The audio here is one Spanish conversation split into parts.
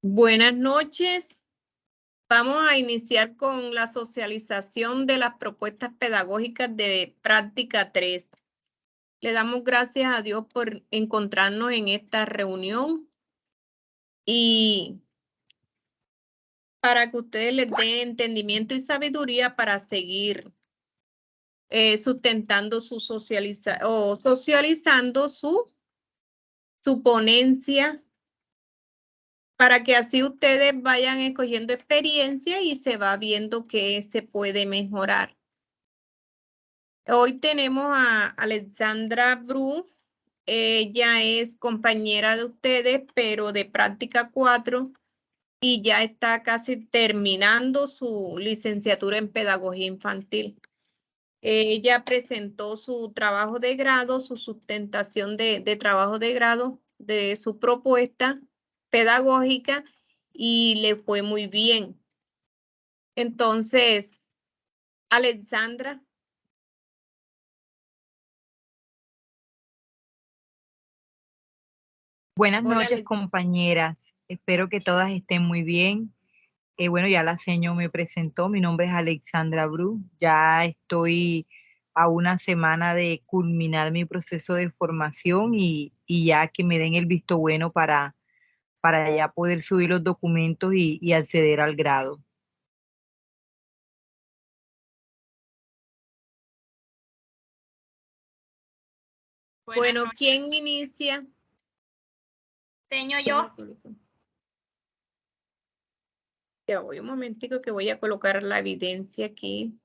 Buenas noches. Vamos a iniciar con la socialización de las propuestas pedagógicas de práctica 3. Le damos gracias a Dios por encontrarnos en esta reunión y para que ustedes les den entendimiento y sabiduría para seguir sustentando su socializando su ponencia, para que así ustedes vayan escogiendo experiencia y se va viendo qué se puede mejorar. Hoy tenemos a Alexandra Bru. Ella es compañera de ustedes, pero de práctica 4 y ya está casi terminando su licenciatura en pedagogía infantil. Ella presentó su trabajo de grado, su sustentación de trabajo de grado de su propuesta pedagógica y le fue muy bien. Entonces, Alexandra. Buenas Hola, noches, compañeras. Espero que todas estén muy bien. Bueno, ya la seño me presentó. Mi nombre es Alexandra Bru. Ya estoy a una semana de culminar mi proceso de formación y ya que me den el visto bueno para ya poder subir los documentos y acceder al grado. Bueno, ¿quién inicia? Señor, yo. Ya voy un momentico que voy a colocar la evidencia aquí.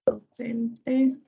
Docente.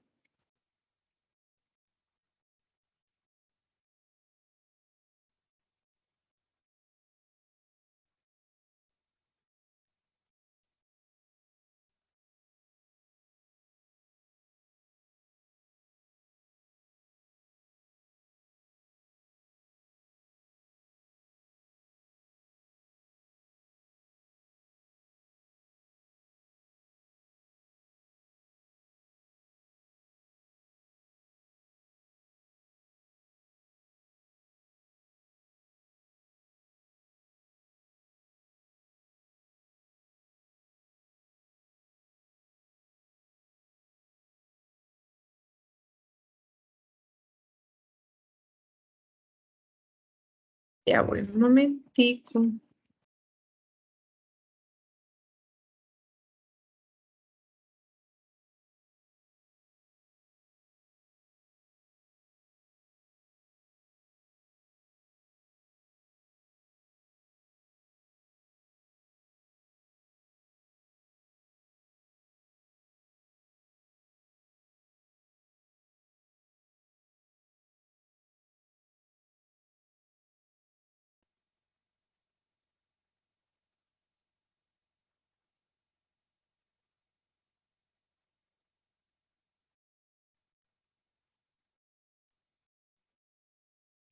Ya voy un momentico.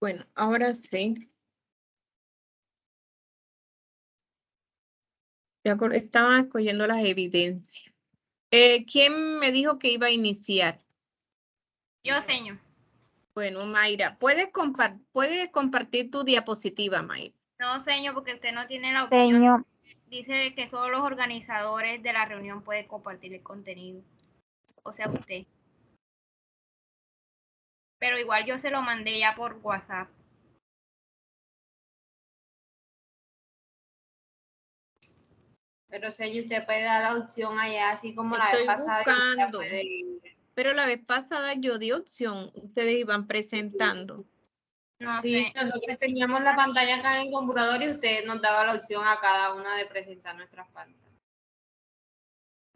Bueno, ahora sí. Ya estaba escogiendo las evidencias. ¿Quién me dijo que iba a iniciar? Yo, señor. Bueno, Mayra, ¿puedes compartir tu diapositiva, Mayra? No, señor, porque usted no tiene la opción. Señor. Dice que solo los organizadores de la reunión pueden compartir el contenido. O sea, usted. Pero igual yo se lo mandé ya por WhatsApp. Pero señor, usted puede dar la opción allá, así como la vez Estoy pasada. buscando. Pero la vez pasada yo di opción, ustedes iban presentando. No Sí, sé. nosotros teníamos la pantalla acá en el computador y usted nos daba la opción a cada una de presentar nuestras pantallas.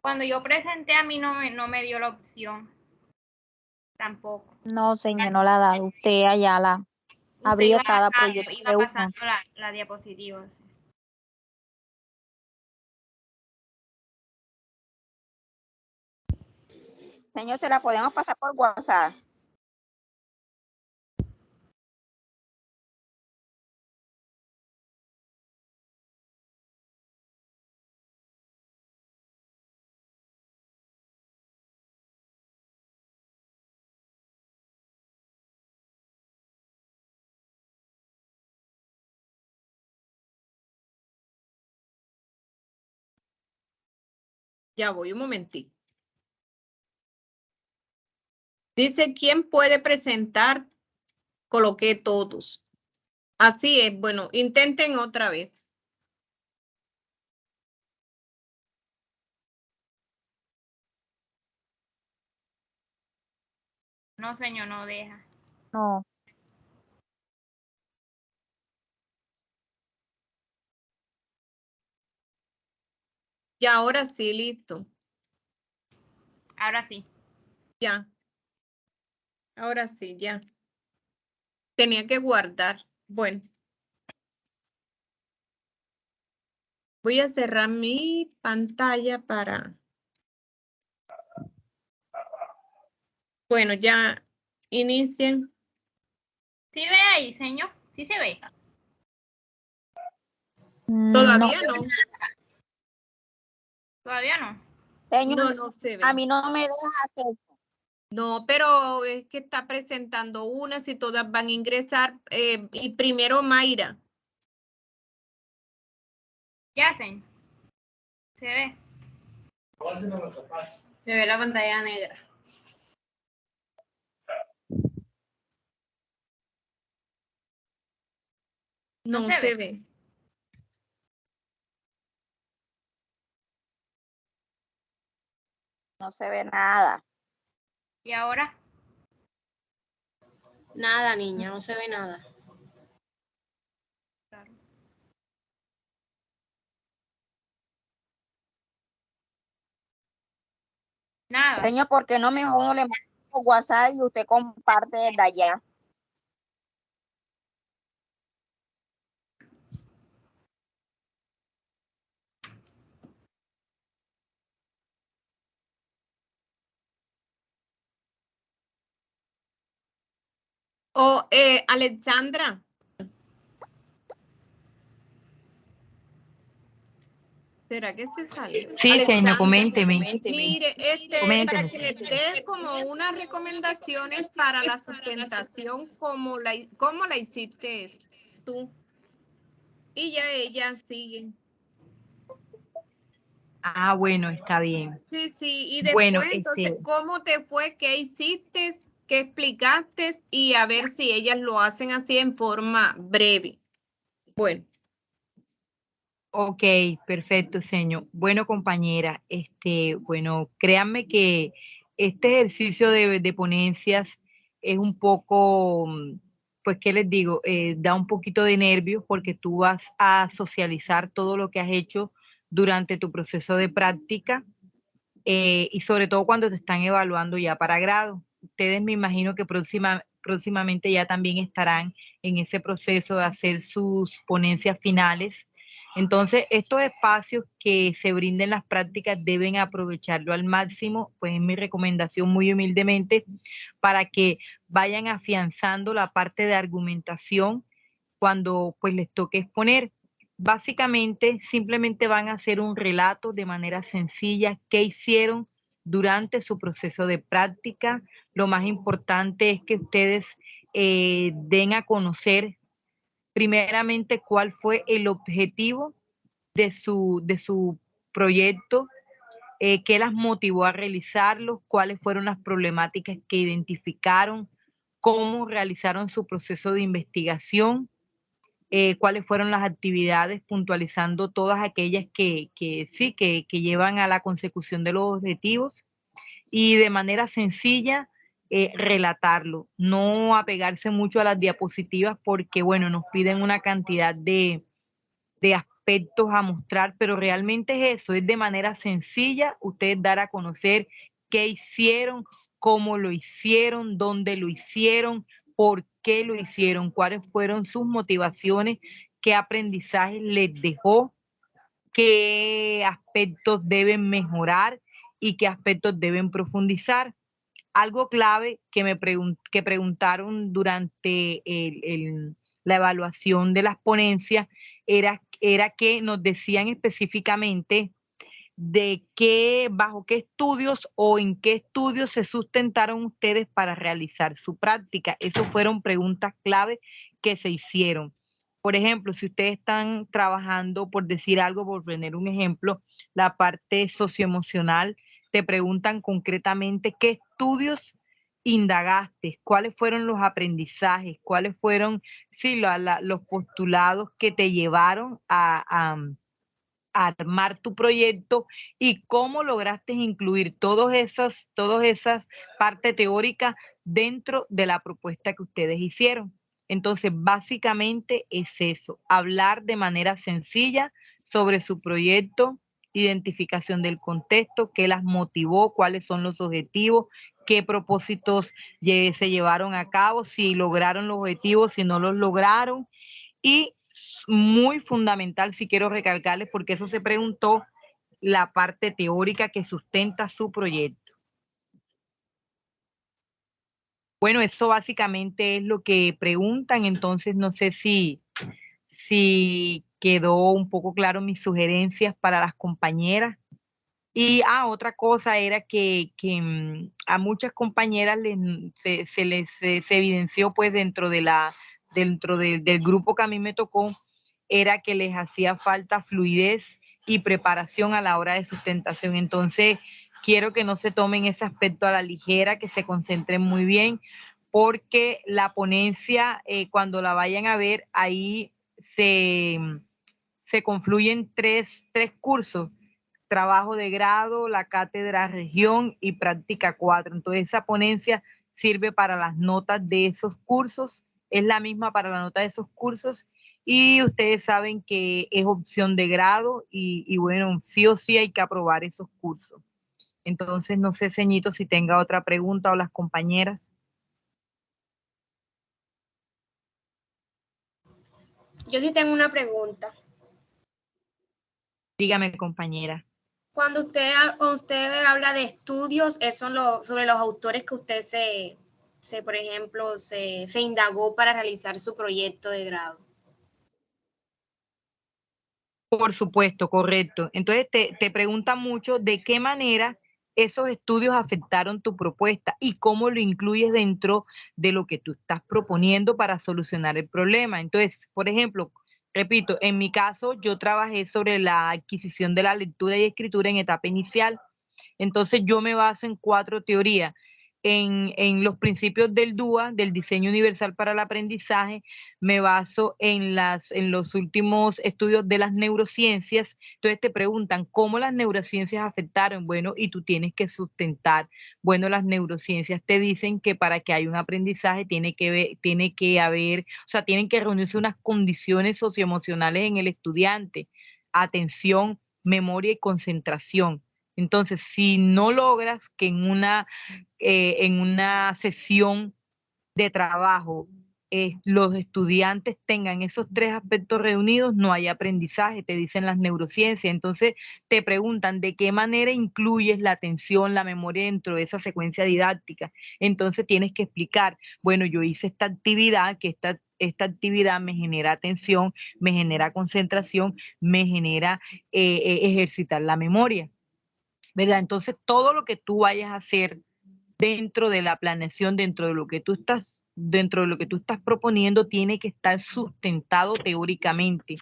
Cuando yo presenté a mí no me dio la opción. Tampoco. No, señor, no la ha dado. Usted allá la Usted abrió iba, cada proyecto iba de uno. pasando la diapositiva. Sí. Señor, se la podemos pasar por WhatsApp. Ya voy un momentito. Dice, ¿quién puede presentar? Coloqué todos. Así es. Bueno, intenten otra vez. No, señor, no deja. No. Y ahora sí, listo. Ahora sí. Ya. Ahora sí, ya. Tenía que guardar. Bueno. Voy a cerrar mi pantalla para... Bueno, ya inicien. ¿Sí ve ahí, señor? ¿Sí se ve? No. Todavía no. Todavía no. Señor, No se ve. a mí no me deja hacer. No, pero es que está presentando unas y todas van a ingresar. Y primero Mayra. ¿Qué hacen? ¿Se ve? Se ve la pantalla negra. No, se se ve. ve. No se ve nada. ¿Y ahora? Nada, niña, no se ve nada. Claro. Nada. Señor, ¿por qué no mejor uno le manda por WhatsApp y usted comparte desde allá? O Alexandra. ¿Será que se sale? Sí, señor, Alexandra, coménteme. Mire, para Coménteme. que les dé como unas recomendaciones para la sustentación, cómo la hiciste tú. Y ya ella sigue. Ah, bueno, está bien. Sí, sí. Y después, Bueno, entonces, ¿cómo te fue? ¿Qué hiciste? ¿Qué explicaste? Y a ver si ellas lo hacen así en forma breve. Bueno. ok, perfecto, señor. Bueno, compañera, bueno, créanme que este ejercicio de ponencias es un poco, pues, ¿qué les digo? Da un poquito de nervios porque tú vas a socializar todo lo que has hecho durante tu proceso de práctica y sobre todo cuando te están evaluando ya para grado. Ustedes me imagino que próximamente ya también estarán en ese proceso de hacer sus ponencias finales. Entonces, estos espacios que se brinden las prácticas deben aprovecharlo al máximo, pues es mi recomendación muy humildemente, para que vayan afianzando la parte de argumentación cuando pues les toque exponer. Básicamente, simplemente van a hacer un relato de manera sencilla qué hicieron durante su proceso de práctica. Lo más importante es que ustedes den a conocer primeramente cuál fue el objetivo de su proyecto, qué las motivó a realizarlo, cuáles fueron las problemáticas que identificaron, cómo realizaron su proceso de investigación, cuáles fueron las actividades, puntualizando todas aquellas que llevan a la consecución de los objetivos y de manera sencilla relatarlo, no apegarse mucho a las diapositivas porque, bueno, nos piden una cantidad de aspectos a mostrar, pero realmente es eso, es de manera sencilla ustedes dar a conocer qué hicieron, cómo lo hicieron, dónde lo hicieron, por qué lo hicieron, cuáles fueron sus motivaciones, qué aprendizaje les dejó, qué aspectos deben mejorar y qué aspectos deben profundizar. Algo clave que preguntaron durante la evaluación de las ponencias era que nos decían específicamente de bajo qué estudios o en qué estudios se sustentaron ustedes para realizar su práctica. Esas fueron preguntas clave que se hicieron. Por ejemplo, si ustedes están trabajando, por decir algo, por poner un ejemplo, la parte socioemocional, te preguntan concretamente qué estudios indagaste, cuáles fueron los aprendizajes, cuáles fueron, sí, los postulados que te llevaron a armar tu proyecto y cómo lograste incluir todas esas partes teóricas dentro de la propuesta que ustedes hicieron. Entonces, básicamente es eso, hablar de manera sencilla sobre su proyecto, identificación del contexto, qué las motivó, cuáles son los objetivos, qué propósitos se llevaron a cabo, si lograron los objetivos, si no los lograron. Y muy fundamental, si quiero recalcarles, porque eso se preguntó, la parte teórica que sustenta su proyecto. Bueno, eso básicamente es lo que preguntan, entonces no sé si quedó un poco claro mis sugerencias para las compañeras. Y otra cosa era que a muchas compañeras se evidenció pues dentro del grupo que a mí me tocó, era que les hacía falta fluidez y preparación a la hora de sustentación. Entonces, quiero que no se tomen ese aspecto a la ligera, que se concentren muy bien, porque la ponencia, cuando la vayan a ver, ahí se confluyen tres cursos: trabajo de grado, la cátedra región y práctica 4. Entonces esa ponencia sirve para las notas de esos cursos, es la misma para la nota de esos cursos, y ustedes saben que es opción de grado y bueno, sí o sí hay que aprobar esos cursos. Entonces no sé, Ceñito, si tenga otra pregunta o las compañeras. Yo sí tengo una pregunta. Dígame, compañera. Cuando usted habla de estudios, eso sobre los autores que usted por ejemplo, se indagó para realizar su proyecto de grado. Por supuesto, correcto. Entonces te preguntan mucho de qué manera esos estudios afectaron tu propuesta y cómo lo incluyes dentro de lo que tú estás proponiendo para solucionar el problema. Entonces, por ejemplo, repito, en mi caso yo trabajé sobre la adquisición de la lectura y escritura en etapa inicial. Entonces yo me baso en 4 teorías. En los principios del DUA, del diseño universal para el aprendizaje, me baso en los últimos estudios de las neurociencias. Entonces te preguntan cómo las neurociencias afectaron. Bueno, y tú tienes que sustentar. Bueno, las neurociencias te dicen que para que haya un aprendizaje tienen que reunirse unas condiciones socioemocionales en el estudiante: atención, memoria y concentración. Entonces, si no logras que en una sesión de trabajo los estudiantes tengan esos 3 aspectos reunidos, no hay aprendizaje, te dicen las neurociencias. Entonces, te preguntan de qué manera incluyes la atención, la memoria dentro de esa secuencia didáctica. Entonces, tienes que explicar, bueno, yo hice esta actividad, que esta actividad me genera atención, me genera concentración, me genera ejercitar la memoria, ¿verdad? Entonces, todo lo que tú vayas a hacer dentro de la planeación, dentro de lo que tú estás proponiendo, tiene que estar sustentado teóricamente.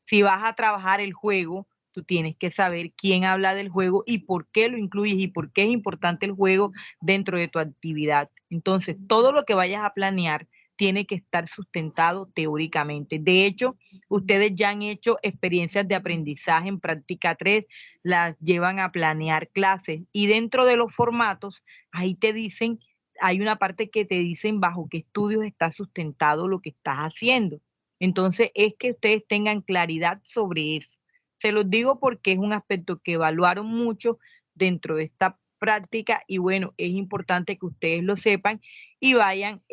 Si vas a trabajar el juego, tú tienes que saber quién habla del juego y por qué lo incluyes y por qué es importante el juego dentro de tu actividad. Entonces, todo lo que vayas a planear tiene que estar sustentado teóricamente. De hecho, ustedes ya han hecho experiencias de aprendizaje en práctica 3, las llevan a planear clases y dentro de los formatos, ahí te dicen, hay una parte que te dicen bajo qué estudios está sustentado lo que estás haciendo. Entonces, es que ustedes tengan claridad sobre eso. Se los digo porque es un aspecto que evaluaron mucho dentro de esta práctica y bueno, es importante que ustedes lo sepan y vayan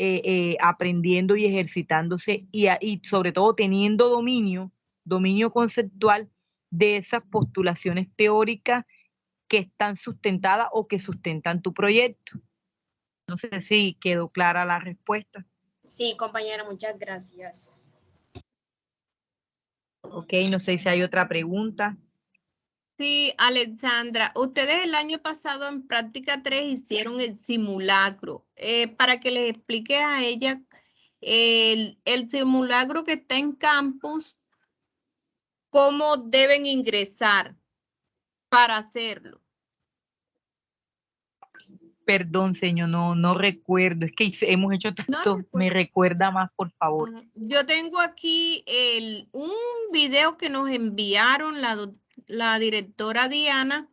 aprendiendo y ejercitándose y sobre todo teniendo dominio conceptual de esas postulaciones teóricas que están sustentadas o que sustentan tu proyecto. No sé si quedó clara la respuesta. Sí, compañera, muchas gracias. Ok, no sé si hay otra pregunta. Sí, Alexandra, ustedes el año pasado en práctica 3 hicieron el simulacro. Para que les explique a ella el simulacro que está en campus, ¿cómo deben ingresar para hacerlo? Perdón, señor, no recuerdo. Es que hemos hecho tanto. recuerdo. Me recuerda más, por favor. Yo tengo aquí un video que nos enviaron la directora Diana.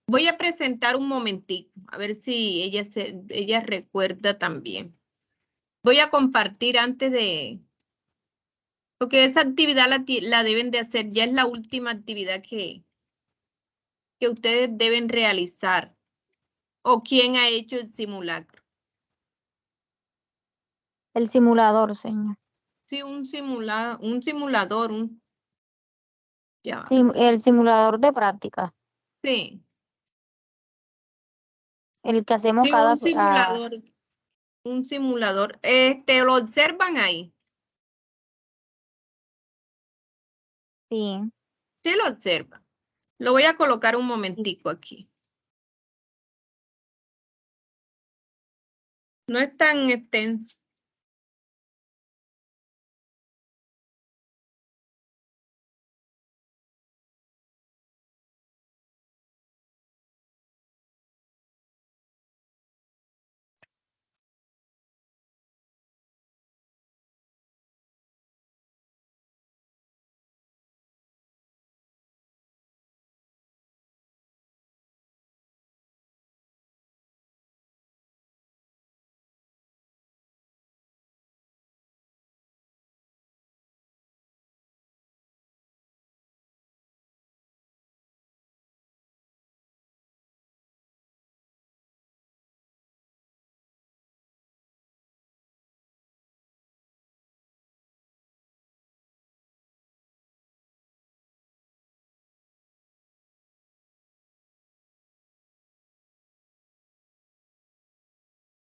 Voy a presentar un momentico, a ver si ella recuerda también. Voy a compartir antes de, porque esa actividad la deben de hacer, ya es la última actividad que ustedes deben realizar. ¿O quién ha hecho el simulacro? El simulador, señor. Sí, un simulador, ya. El simulador de práctica. Sí, El que hacemos sí, cada... un simulador. Lo observan ahí. sí. Sí, lo observan. Lo voy a colocar un momentico aquí. No es tan extenso.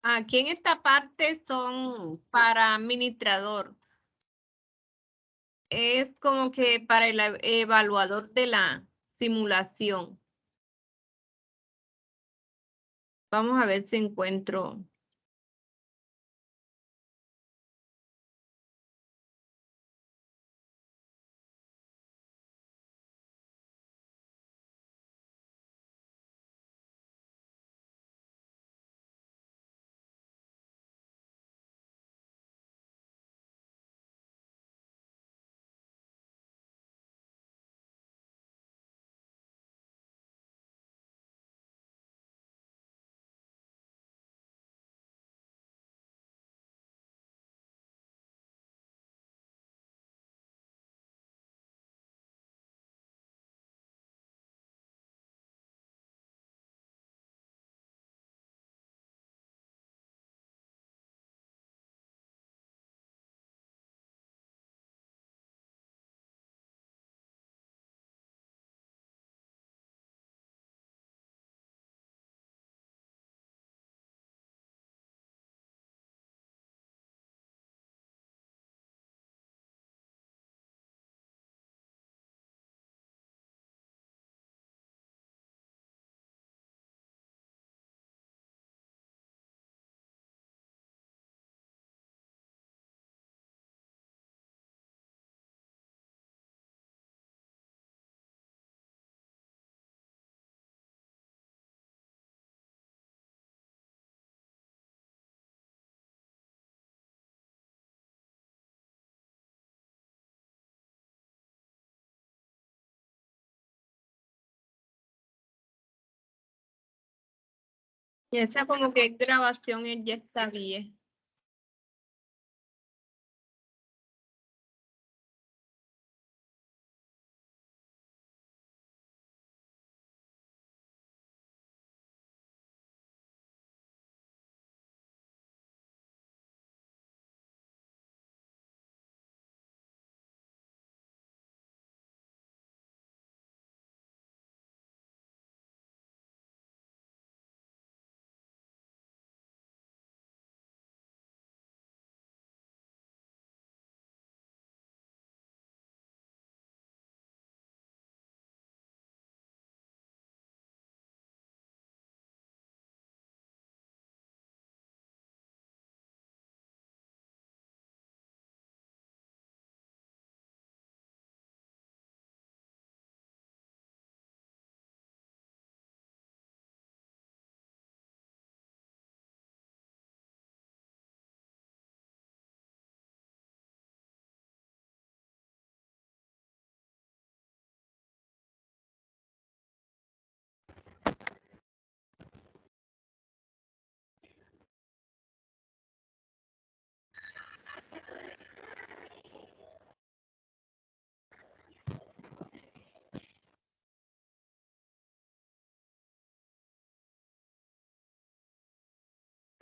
Aquí en esta parte son para administrador. Es como que para el evaluador de la simulación. Vamos a ver si encuentro. Y esa como que grabación ya está bien.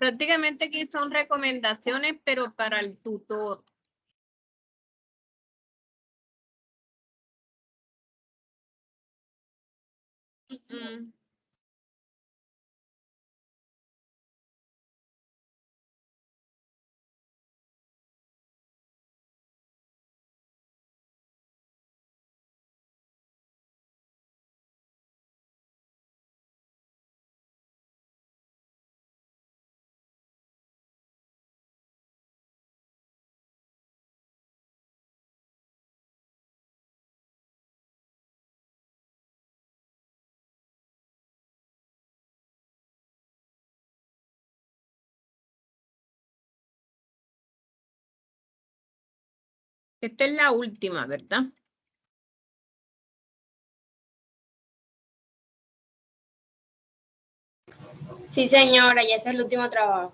Prácticamente aquí son recomendaciones, pero para el tutor. Esta es la última, ¿verdad? Sí, señora, ya ese es el último trabajo.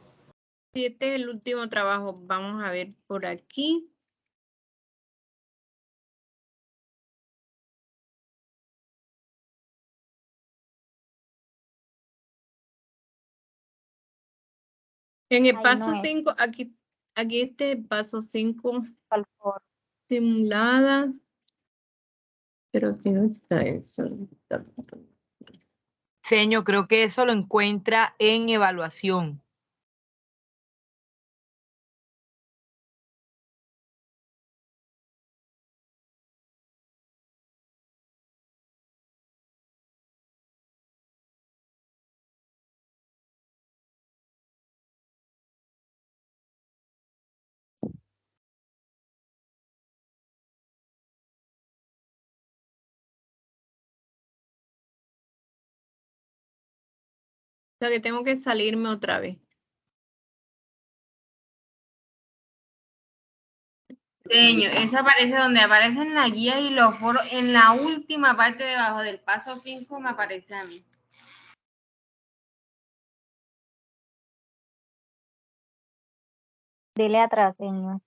Sí, este es el último trabajo. Vamos a ver por aquí. En el Ahí paso no es. 5, aquí este es el paso 5, Por favor. simuladas. Pero aquí no está eso. Señor, creo que eso lo encuentra en evaluación. O sea que tengo que salirme otra vez. Señor, eso aparece donde aparecen las guías y los foros. En la última parte debajo del paso 5 me aparece a mí. Dele atrás, señor.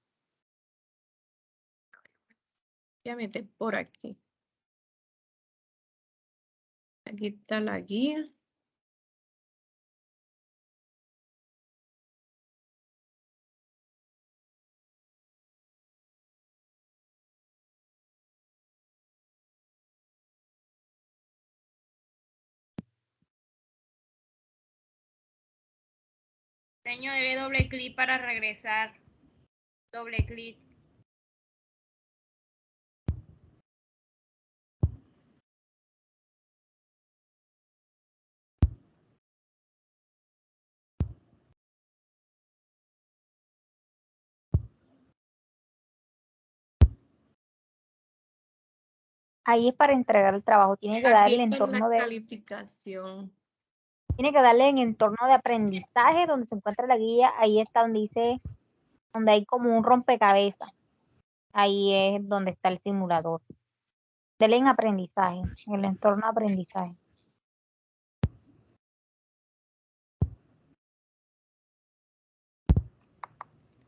Voy a meter por aquí. Aquí está la guía. Señor, debe doble clic para regresar. Doble clic. Ahí es para entregar el trabajo. Tiene que Aquí darle está entorno la de, calificación. tiene que darle en entorno de aprendizaje, donde se encuentra la guía. Ahí está donde dice, donde hay como un rompecabezas. Ahí es donde está el simulador. Dele en aprendizaje, en el entorno de aprendizaje.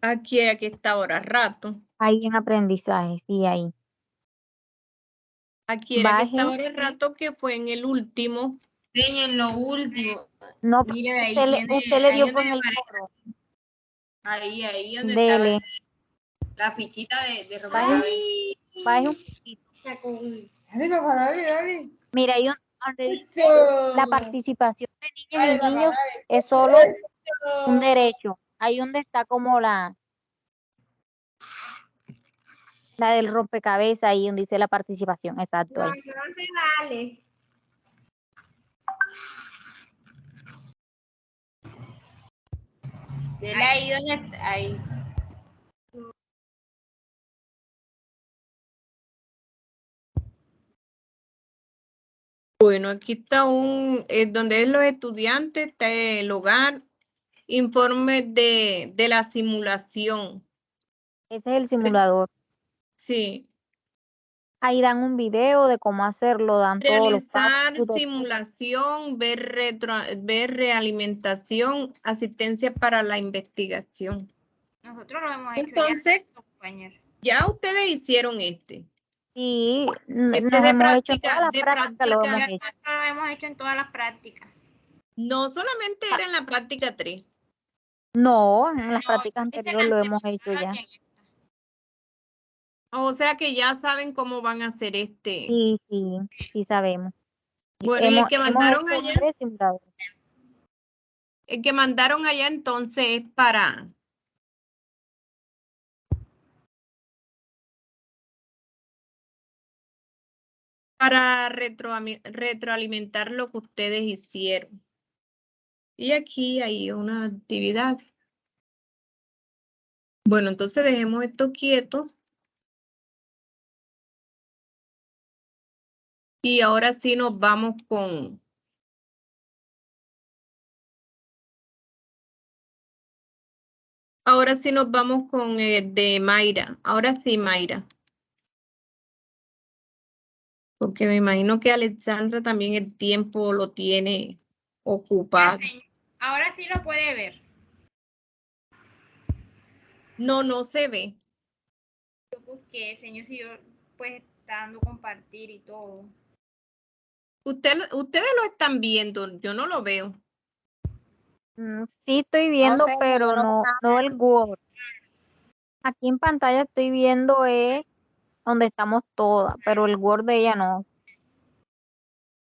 Aquí está ahora rato. Ahí en aprendizaje, sí, ahí. Aquí era que Baje. está ahora rato, que fue en el último. Señor, en lo último. No, Mire, de ahí usted le, tiene, usted le ahí dio donde fue en me el aparece, foro. ahí donde Dele. estaba la fichita de Baje, baje un poquito. Dale, papá, dale. Mira, ahí donde dice la participación de niñas y niños es solo un derecho. Ahí donde está como la del rompecabezas, ahí donde dice la participación, exacto, ahí. No se vale. Dele ahí donde está, ahí. Bueno, aquí está donde es los estudiantes, está el hogar, informe de la simulación. Ese es el simulador. Sí. Ahí dan un video de cómo hacerlo, dan todos los pasos. Realizar simulación, ver realimentación, asistencia para la investigación. Nosotros lo hemos hecho Entonces, ya, compañero. ya ustedes hicieron este. Sí, Este nos de hemos hecho práctica, todas las de prácticas, lo hemos práctica. hecho. Nosotros lo hemos hecho en todas las prácticas. No solamente era en la práctica 3. No, en las No, prácticas esta anteriores lo la hemos hecho hacemos ya. aquí en esta. O sea que ya saben cómo van a hacer este. Sí, sí sabemos. Bueno, y el que Hemos mandaron hecho allá, varios simuladores. el que mandaron allá entonces es para retroalimentar lo que ustedes hicieron. Y aquí hay una actividad. Bueno, entonces dejemos esto quieto. Y ahora sí nos vamos con... Ahora sí nos vamos con el de Mayra. Ahora sí, Mayra. Porque me imagino que Alexandra también el tiempo lo tiene Ya, ocupado. señor. Ahora sí lo puede ver. No, no se ve. Yo busqué, señor, si yo pues está dando compartir y todo. Ustedes lo están viendo, yo no lo veo. Sí estoy viendo, sé, pero yo no veo no el Word. Aquí en pantalla estoy viendo donde estamos todas, pero el Word de ella no.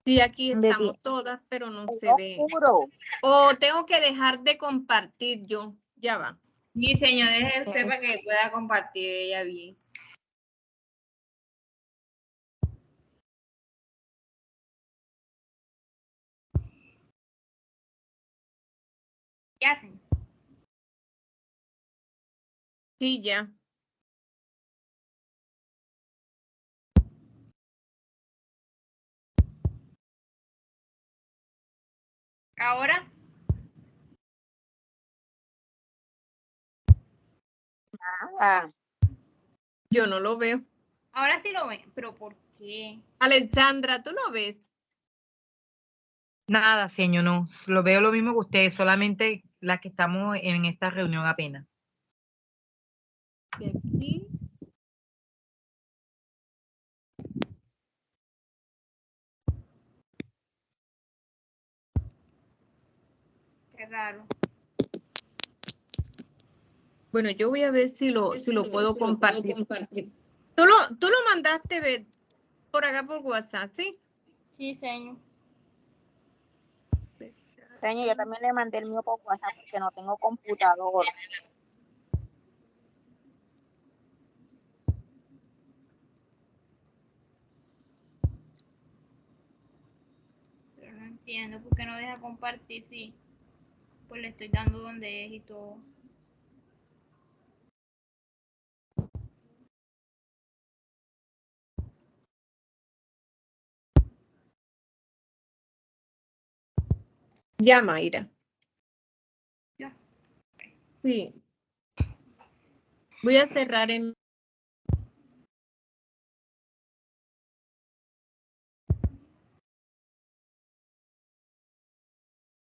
Sí, aquí Donde estamos todas, pero no nada, se ve. oscuro. O tengo que dejar de compartir yo. Ya va. Sí, señor, deje usted para que pueda compartir ella bien. ¿Qué hacen? Sí, ya. Ahora, Nada. Yo no lo veo. ahora sí lo ven. ¿Pero por qué? Alexandra, ¿tú lo ves? Nada, señor, no. Lo veo lo mismo que ustedes, solamente las que estamos en esta reunión apenas. Y aquí. Qué raro. Bueno, yo voy a ver si lo puedo compartir. Tú lo mandaste ver por acá por WhatsApp, ¿sí? Sí, señor. Señor, yo también le mandé el mío por WhatsApp porque no tengo computador. Pero no entiendo por qué no deja compartir, sí. Pues le estoy dando donde es y todo. Ya, Mayra. Ya. Sí. Voy a cerrar en...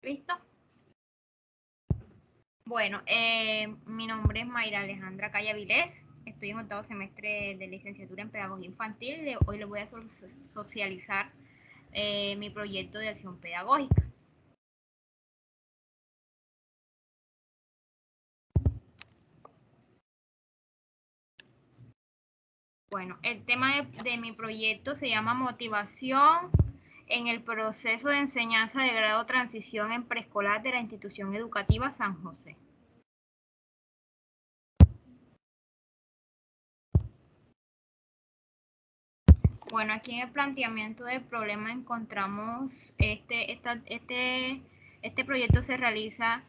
¿Listo? Bueno, mi nombre es Mayra Alejandra Calla Vilés. Estoy en octavo semestre de licenciatura en Pedagogía Infantil. Hoy les voy a socializar mi proyecto de acción pedagógica. Bueno, el tema de mi proyecto se llama Motivación en el proceso de enseñanza de grado transición en preescolar de la institución educativa San José. Bueno, aquí en el planteamiento del problema encontramos este proyecto se realiza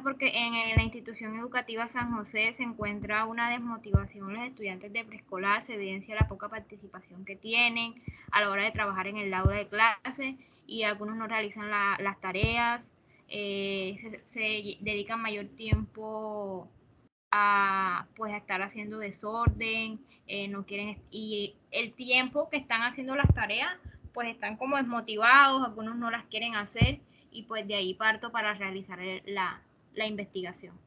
porque en la institución educativa San José se encuentra una desmotivación en los estudiantes de preescolar, se evidencia la poca participación que tienen a la hora de trabajar en el aula de clase y algunos no realizan las tareas, se dedican mayor tiempo a estar haciendo desorden, no quieren, y el tiempo que están haciendo las tareas, pues están como desmotivados, algunos no las quieren hacer y pues de ahí parto para realizar la investigación.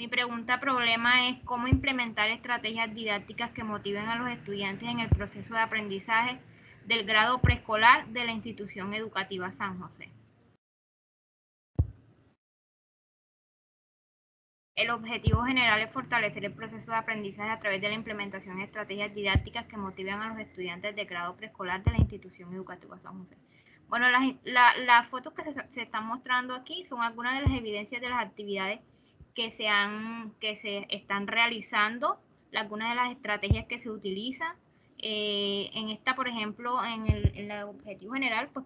Mi pregunta problema es cómo implementar estrategias didácticas que motiven a los estudiantes en el proceso de aprendizaje del grado preescolar de la institución educativa San José. El objetivo general es fortalecer el proceso de aprendizaje a través de la implementación de estrategias didácticas que motiven a los estudiantes de grado preescolar de la institución educativa San José. Bueno, las fotos que se están mostrando aquí son algunas de las evidencias de las actividades que se están realizando, algunas de las estrategias que se utilizan. En esta, por ejemplo, en el objetivo general, pues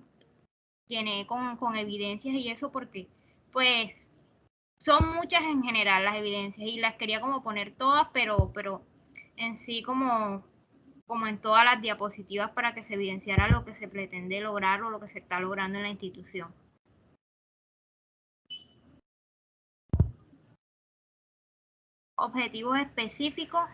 llené con evidencias y eso porque, pues, son muchas en general las evidencias y las quería como poner todas, pero en sí como en todas las diapositivas para que se evidenciara lo que se pretende lograr o lo que se está logrando en la institución. Objetivos específicos: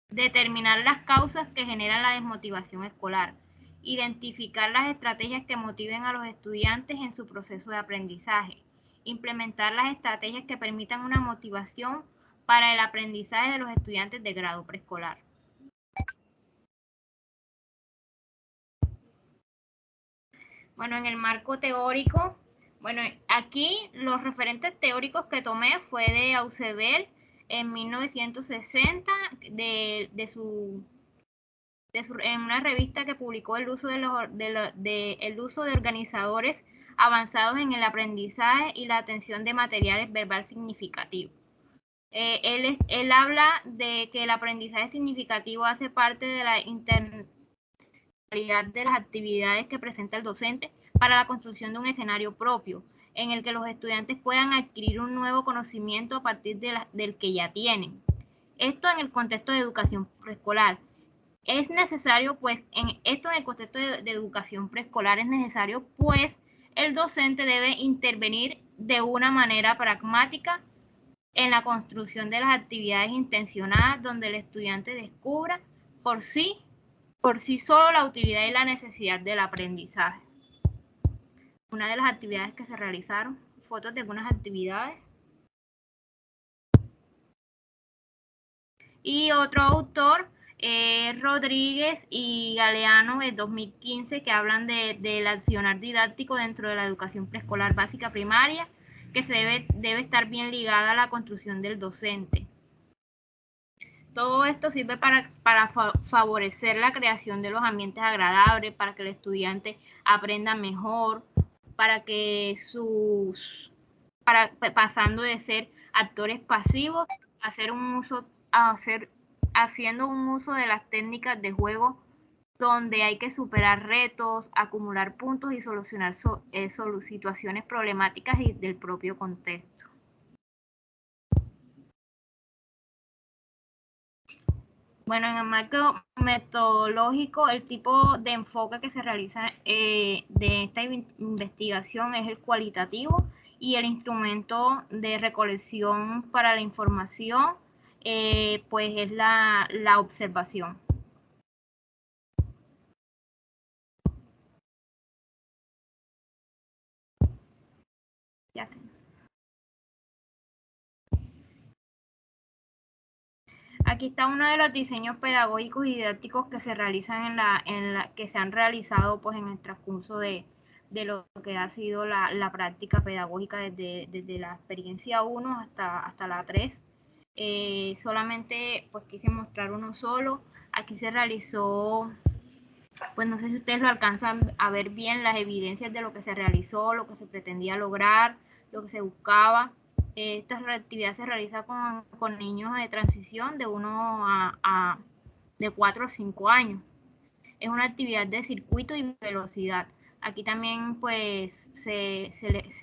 determinar las causas que generan la desmotivación escolar, identificar las estrategias que motiven a los estudiantes en su proceso de aprendizaje, implementar las estrategias que permitan una motivación para el aprendizaje de los estudiantes de grado preescolar. Bueno, en el marco teórico, bueno, aquí los referentes teóricos que tomé fue de Ausubel en 1960, en una revista que publicó el uso de organizadores avanzados en el aprendizaje y la atención de materiales verbal significativos. Él habla de que el aprendizaje significativo hace parte de la de las actividades que presenta el docente para la construcción de un escenario propio, en el que los estudiantes puedan adquirir un nuevo conocimiento a partir del que ya tienen. Esto en el contexto de educación preescolar. Es necesario, pues, en el contexto de educación preescolar es necesario, pues, el docente debe intervenir de una manera pragmática en la construcción de las actividades intencionadas, donde el estudiante descubra por sí solo la utilidad y la necesidad del aprendizaje. Una de las actividades que se realizaron, fotos de algunas actividades. Y otro autor, Rodríguez y Galeano, de 2015, que hablan del accionar didáctico dentro de la educación preescolar básica primaria, que debe estar bien ligada a la construcción del docente. Todo esto sirve para favorecer la creación de los ambientes agradables, para que el estudiante aprenda mejor, para que pasando de ser actores pasivos a haciendo un uso de las técnicas de juego donde hay que superar retos, acumular puntos y solucionar situaciones problemáticas y del propio contexto. Bueno, en el marco metodológico, el tipo de enfoque que se realiza de esta investigación es el cualitativo y el instrumento de recolección para la información, pues es la observación. Ya sé. Aquí está uno de los diseños pedagógicos y didácticos que se realizan que se han realizado pues en el transcurso de lo que ha sido la práctica pedagógica desde la experiencia 1 hasta la 3. Solamente pues quise mostrar uno solo. Aquí se realizó, pues no sé si ustedes lo alcanzan a ver bien, las evidencias de lo que se realizó, lo que se pretendía lograr, lo que se buscaba. Esta actividad se realiza con niños de transición de 4 a 5 años. Es una actividad de circuito y velocidad. Aquí también pues se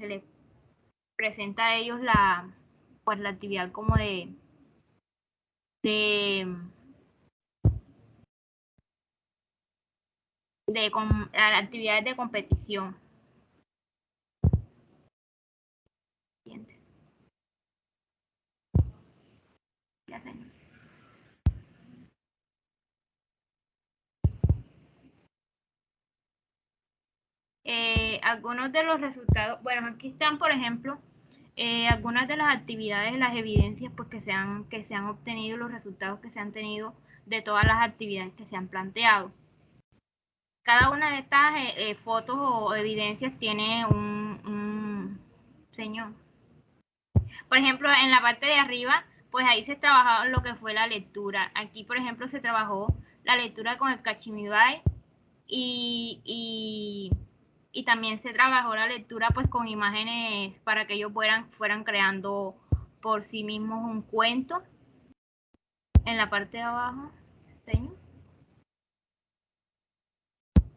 les presenta a ellos la actividad como de actividades de competición. Algunos de los resultados, bueno, aquí están, por ejemplo, algunas de las actividades, las evidencias pues, que se han obtenido, los resultados que se han tenido de todas las actividades que se han planteado. Cada una de estas fotos o evidencias tiene un señor. Por ejemplo, en la parte de arriba, pues ahí se trabajaba lo que fue la lectura. Aquí, por ejemplo, se trabajó la lectura con el Cachimibay y también se trabajó la lectura pues con imágenes para que ellos fueran creando por sí mismos un cuento. En la parte de abajo, ¿sí?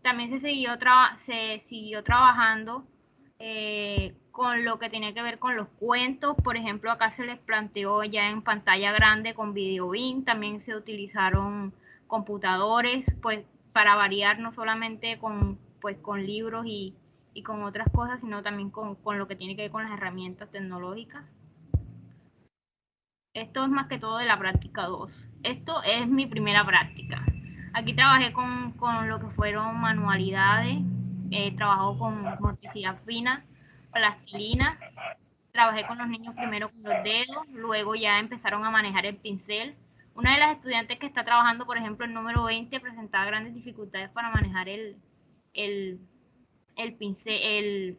También se siguió trabajando con lo que tenía que ver con los cuentos. Por ejemplo, acá se les planteó ya en pantalla grande con VideoBeam. También se utilizaron computadores, pues para variar, no solamente con libros y con otras cosas, sino también con lo que tiene que ver con las herramientas tecnológicas. Esto es más que todo de la práctica 2. Esto es mi primera práctica. Aquí trabajé con lo que fueron manualidades, trabajado con motricidad fina, plastilina. Trabajé con los niños primero con los dedos, luego ya empezaron a manejar el pincel. Una de las estudiantes que está trabajando, por ejemplo, el número 20, presentaba grandes dificultades para manejar el pincel.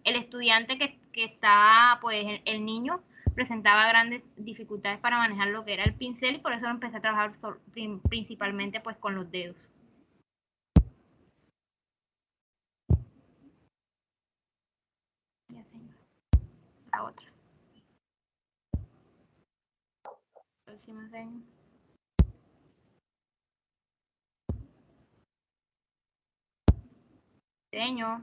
El estudiante que está, pues el niño, presentaba grandes dificultades para manejar lo que era el pincel y por eso empecé a trabajar principalmente pues con los dedos. La otra. Próxima seña. Señor.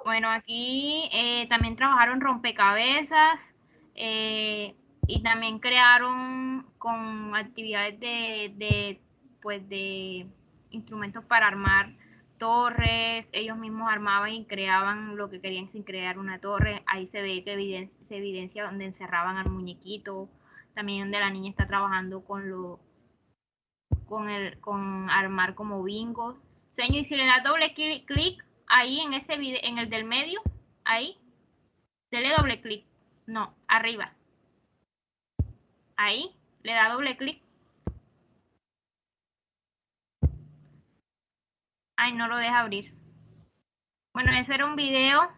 Bueno, aquí también trabajaron rompecabezas y también crearon con actividades de instrumentos para armar torres. Ellos mismos armaban y creaban lo que querían sin crear una torre. Ahí se ve que se evidencia donde encerraban al muñequito. También donde la niña está trabajando con armar como bingos. Señor, y si le da doble clic ahí en ese video, en el del medio, ahí, dele doble clic. No, arriba. Ahí, le da doble clic. Ay, no lo deja abrir. Bueno, ese era un video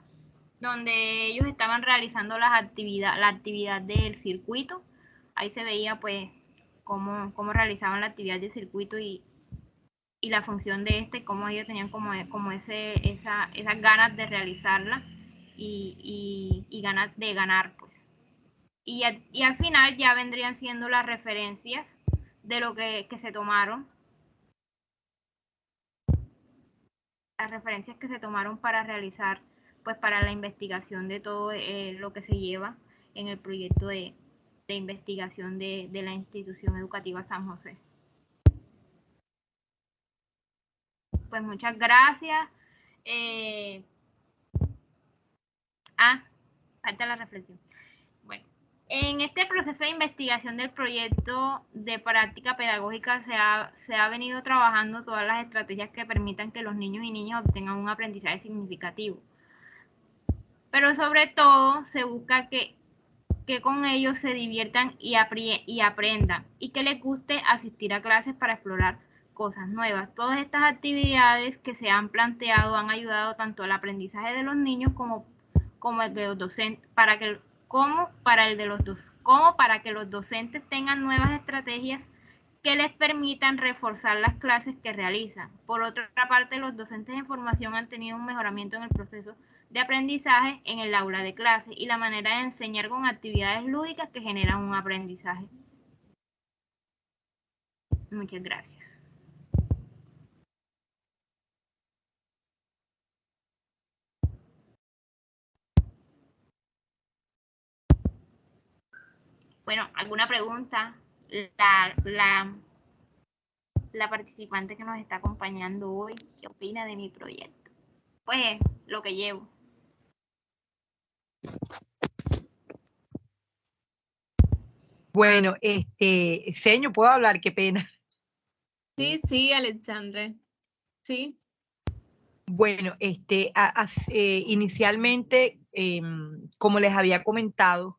donde ellos estaban realizando la actividad del circuito. Ahí se veía pues cómo realizaban la actividad del circuito y la función de cómo ellos tenían como esas ganas de realizarla y ganas de ganar, pues. Y al final ya vendrían siendo las referencias de lo que se tomaron. Las referencias que se tomaron para realizar, pues para la investigación de todo lo que se lleva en el proyecto de investigación de la institución educativa San José. Pues muchas gracias. Falta la reflexión. Bueno, en este proceso de investigación del proyecto de práctica pedagógica se ha venido trabajando todas las estrategias que permitan que los niños y niñas obtengan un aprendizaje significativo. Pero sobre todo se busca que con ellos se diviertan y aprendan y que les guste asistir a clases para explorar cosas nuevas. Todas estas actividades que se han planteado han ayudado tanto al aprendizaje de los niños como el de los docentes, para que los docentes tengan nuevas estrategias que les permitan reforzar las clases que realizan. Por otra parte, los docentes en formación han tenido un mejoramiento en el proceso de aprendizaje en el aula de clase y la manera de enseñar con actividades lúdicas que generan un aprendizaje. Muchas gracias. Bueno, ¿alguna pregunta? La participante que nos está acompañando hoy, ¿qué opina de mi proyecto? Pues lo que llevo. Bueno, Seño, ¿puedo hablar? Qué pena. Sí, Alexandre. Sí. Bueno, inicialmente, como les había comentado,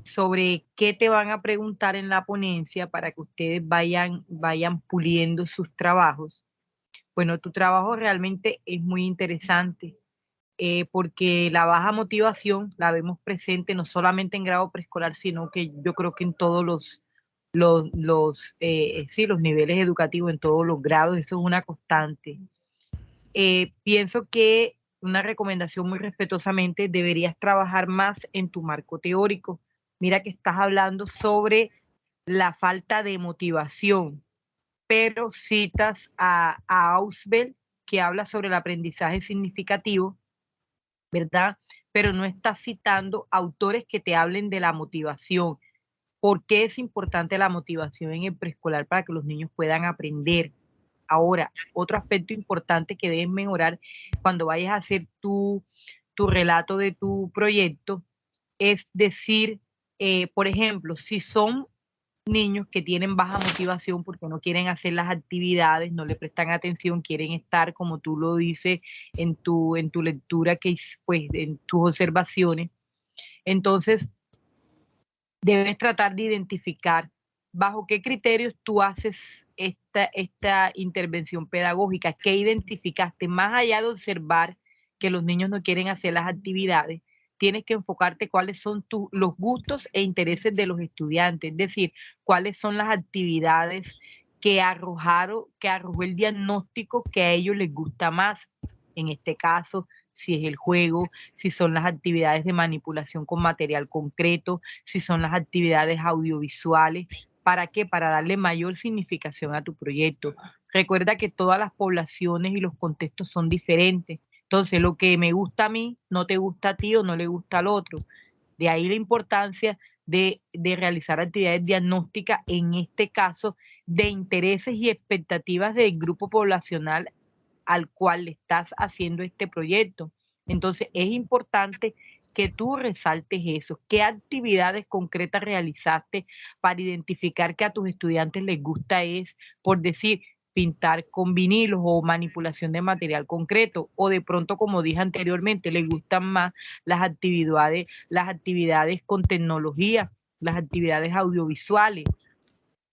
sobre qué te van a preguntar en la ponencia para que ustedes vayan puliendo sus trabajos. Bueno, tu trabajo realmente es muy interesante, porque la baja motivación la vemos presente no solamente en grado preescolar, sino que yo creo que en todos los niveles educativos, en todos los grados, eso es una constante. Pienso que una recomendación muy respetuosamente, deberías trabajar más en tu marco teórico. Mira que estás hablando sobre la falta de motivación, pero citas a Ausubel, que habla sobre el aprendizaje significativo, ¿verdad? Pero no estás citando autores que te hablen de la motivación. ¿Por qué es importante la motivación en el preescolar para que los niños puedan aprender? Ahora, otro aspecto importante que debes mejorar cuando vayas a hacer tu relato de tu proyecto es decir, por ejemplo, si son niños que tienen baja motivación porque no quieren hacer las actividades, no le prestan atención, quieren estar, como tú lo dices en tu lectura, pues en tus observaciones, entonces debes tratar de identificar bajo qué criterios tú haces esta intervención pedagógica, qué identificaste, más allá de observar que los niños no quieren hacer las actividades, tienes que enfocarte cuáles son los gustos e intereses de los estudiantes, es decir, cuáles son las actividades que arrojó el diagnóstico que a ellos les gusta más. En este caso, si es el juego, si son las actividades de manipulación con material concreto, si son las actividades audiovisuales. ¿Para qué? Para darle mayor significación a tu proyecto. Recuerda que todas las poblaciones y los contextos son diferentes. Entonces, lo que me gusta a mí, no te gusta a ti o no le gusta al otro. De ahí la importancia de realizar actividades diagnósticas, en este caso, de intereses y expectativas del grupo poblacional al cual le estás haciendo este proyecto. Entonces, es importante que tú resaltes eso. ¿Qué actividades concretas realizaste para identificar que a tus estudiantes les gusta es, por decir, pintar con vinilos o manipulación de material concreto? O de pronto, como dije anteriormente, les gustan más las actividades con tecnología, las actividades audiovisuales.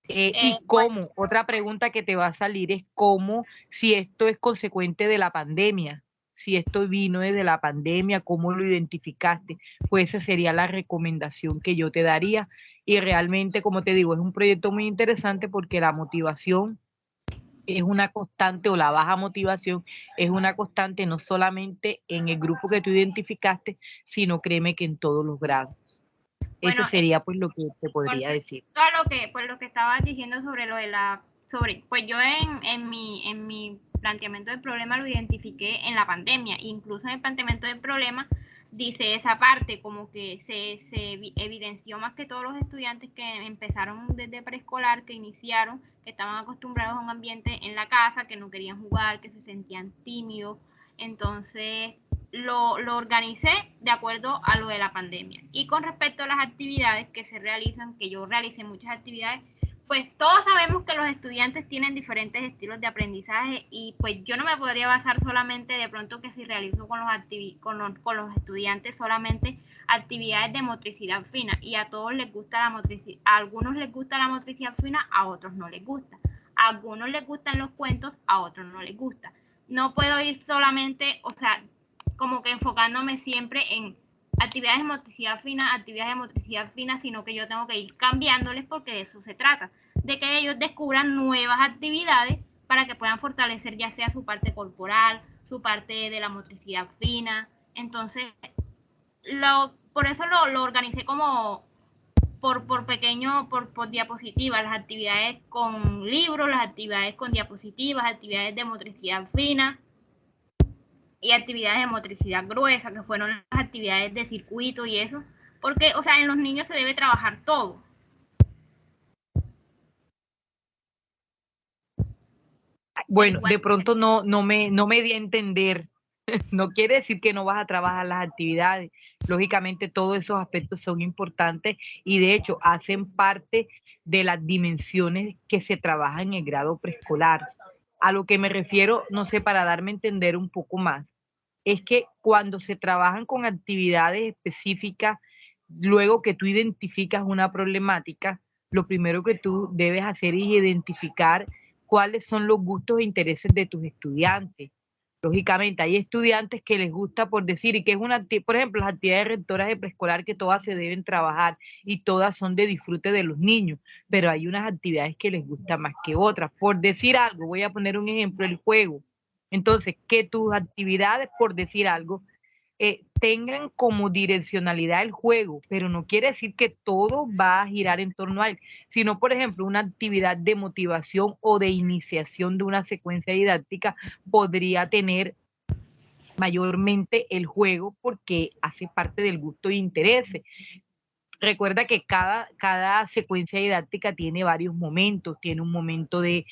¿Y cómo? Otra pregunta que te va a salir es cómo, si esto es consecuente de la pandemia, si esto vino desde la pandemia, ¿cómo lo identificaste? Pues esa sería la recomendación que yo te daría. Y realmente, como te digo, es un proyecto muy interesante porque la motivación es una constante, o la baja motivación es una constante no solamente en el grupo que tú identificaste, sino créeme que en todos los grados. Bueno, eso sería pues lo que te podría decir. Lo que estabas diciendo sobre lo de pues yo en mi planteamiento del problema lo identifiqué en la pandemia. Incluso en el planteamiento del problema dice esa parte, como que se evidenció más que todos los estudiantes que empezaron desde preescolar, que iniciaron, que estaban acostumbrados a un ambiente en la casa, que no querían jugar, que se sentían tímidos. Entonces lo organicé de acuerdo a lo de la pandemia. Y con respecto a las actividades que se realizan, que yo realicé muchas actividades, pues todos sabemos que los estudiantes tienen diferentes estilos de aprendizaje, y pues yo no me podría basar solamente de pronto que si realizo con los estudiantes solamente actividades de motricidad fina, y a todos les gusta la motricidad, a algunos les gusta la motricidad fina, a otros no les gusta. A algunos les gustan los cuentos, a otros no les gusta. No puedo ir solamente, o sea, como que enfocándome siempre en actividades de motricidad fina, sino que yo tengo que ir cambiándoles, porque de eso se trata, de que ellos descubran nuevas actividades para que puedan fortalecer ya sea su parte corporal, su parte de la motricidad fina. Entonces, por eso lo organicé como por diapositivas, las actividades con libros, las actividades con diapositivas, actividades de motricidad fina y actividades de motricidad gruesa, que fueron las actividades de circuito y eso, porque, o sea, en los niños se debe trabajar todo. Bueno, de pronto no me di a entender. No quiere decir que no vas a trabajar las actividades. Lógicamente todos esos aspectos son importantes y de hecho hacen parte de las dimensiones que se trabajan en el grado preescolar. A lo que me refiero, no sé, para darme a entender un poco más, es que cuando se trabajan con actividades específicas, luego que tú identificas una problemática, lo primero que tú debes hacer es identificar cuáles son los gustos e intereses de tus estudiantes. Lógicamente, hay estudiantes que les gusta por decir, y que es por ejemplo, las actividades rectoras de preescolar que todas se deben trabajar y todas son de disfrute de los niños, pero hay unas actividades que les gusta más que otras. Por decir algo, voy a poner un ejemplo, el juego. Entonces, que tus actividades, por decir algo, tengan como direccionalidad el juego, pero no quiere decir que todo va a girar en torno a él, sino, por ejemplo, una actividad de motivación o de iniciación de una secuencia didáctica podría tener mayormente el juego porque hace parte del gusto e interés. Recuerda que cada secuencia didáctica tiene varios momentos, tiene un momento de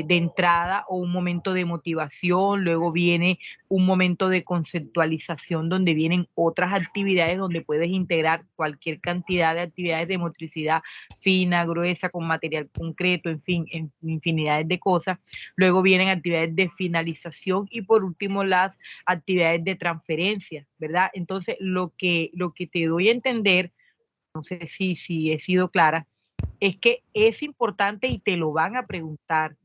entrada o un momento de motivación, luego viene un momento de conceptualización donde vienen otras actividades donde puedes integrar cualquier cantidad de actividades de motricidad fina, gruesa, con material concreto, en fin, en infinidades de cosas. Luego vienen actividades de finalización y por último las actividades de transferencia, ¿verdad? Entonces, lo que te doy a entender, no sé si he sido clara, es que es importante y te lo van a preguntar.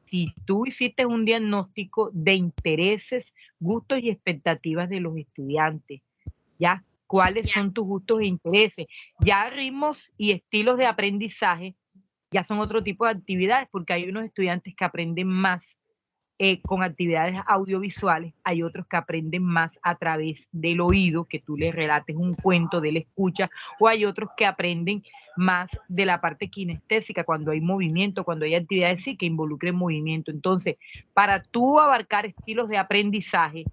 Si tú hiciste un diagnóstico de intereses, gustos y expectativas de los estudiantes, ¿ya? ¿Cuáles son tus gustos e intereses? Ya ritmos y estilos de aprendizaje ya son otro tipo de actividades, porque hay unos estudiantes que aprenden más con actividades audiovisuales, hay otros que aprenden más a través del oído, que tú les relates un cuento, de la escucha, o hay otros que aprenden más de la parte kinestésica, cuando hay movimiento, cuando hay actividades sí que involucren movimiento. Entonces, para tú abarcar estilos de aprendizaje,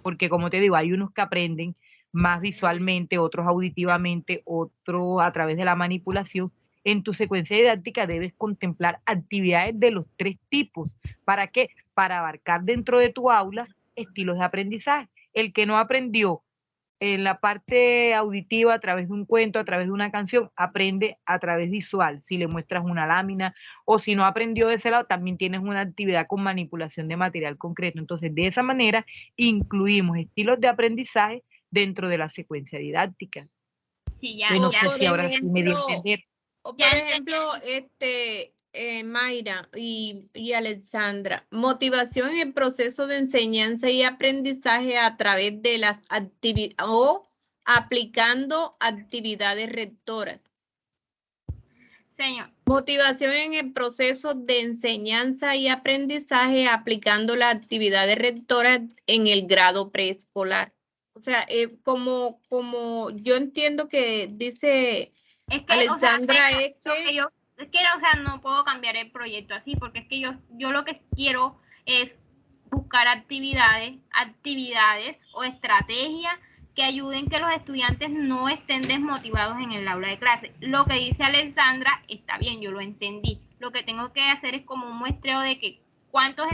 porque como te digo, hay unos que aprenden más visualmente, otros auditivamente, otros a través de la manipulación, en tu secuencia didáctica debes contemplar actividades de los tres tipos. ¿Para qué? Para abarcar dentro de tu aula estilos de aprendizaje. El que no aprendió en la parte auditiva a través de un cuento, a través de una canción, aprende a través visual. Si le muestras una lámina o si no aprendió de ese lado, también tienes una actividad con manipulación de material concreto. Entonces, de esa manera, incluimos estilos de aprendizaje dentro de la secuencia didáctica. Sí, ya, Pues no ya sé si ahora sí me di a entender. O por ejemplo, Mayra y Alexandra, motivación en el proceso de enseñanza y aprendizaje a través de las actividades o aplicando actividades rectoras. Señor. Motivación en el proceso de enseñanza y aprendizaje aplicando las actividades rectoras en el grado preescolar. O sea, como yo entiendo que dice Alexandra, o sea, no puedo cambiar el proyecto así, porque es que yo lo que quiero es buscar actividades o estrategias que ayuden que los estudiantes no estén desmotivados en el aula de clase. Lo que dice Alexandra está bien, yo lo entendí. Lo que tengo que hacer es como un muestreo de que cuántos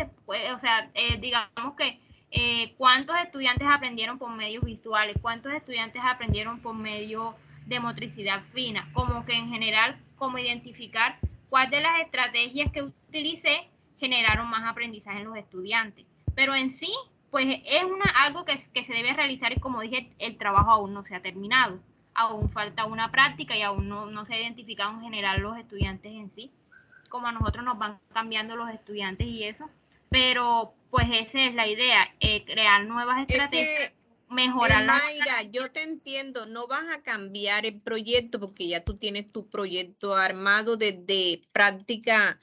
estudiantes aprendieron por medios visuales, cuántos estudiantes aprendieron por medio de motricidad fina, como que en general, como identificar cuál de las estrategias que utilicé generaron más aprendizaje en los estudiantes. Pero en sí, pues es algo que se debe realizar y como dije, el trabajo aún no se ha terminado. Aún falta una práctica y aún no se ha identificado en general los estudiantes en sí, como a nosotros nos van cambiando los estudiantes y eso. Pero pues esa es la idea, crear nuevas estrategias. Mejorar Mayra, yo te entiendo, no vas a cambiar el proyecto porque ya tú tienes tu proyecto armado desde práctica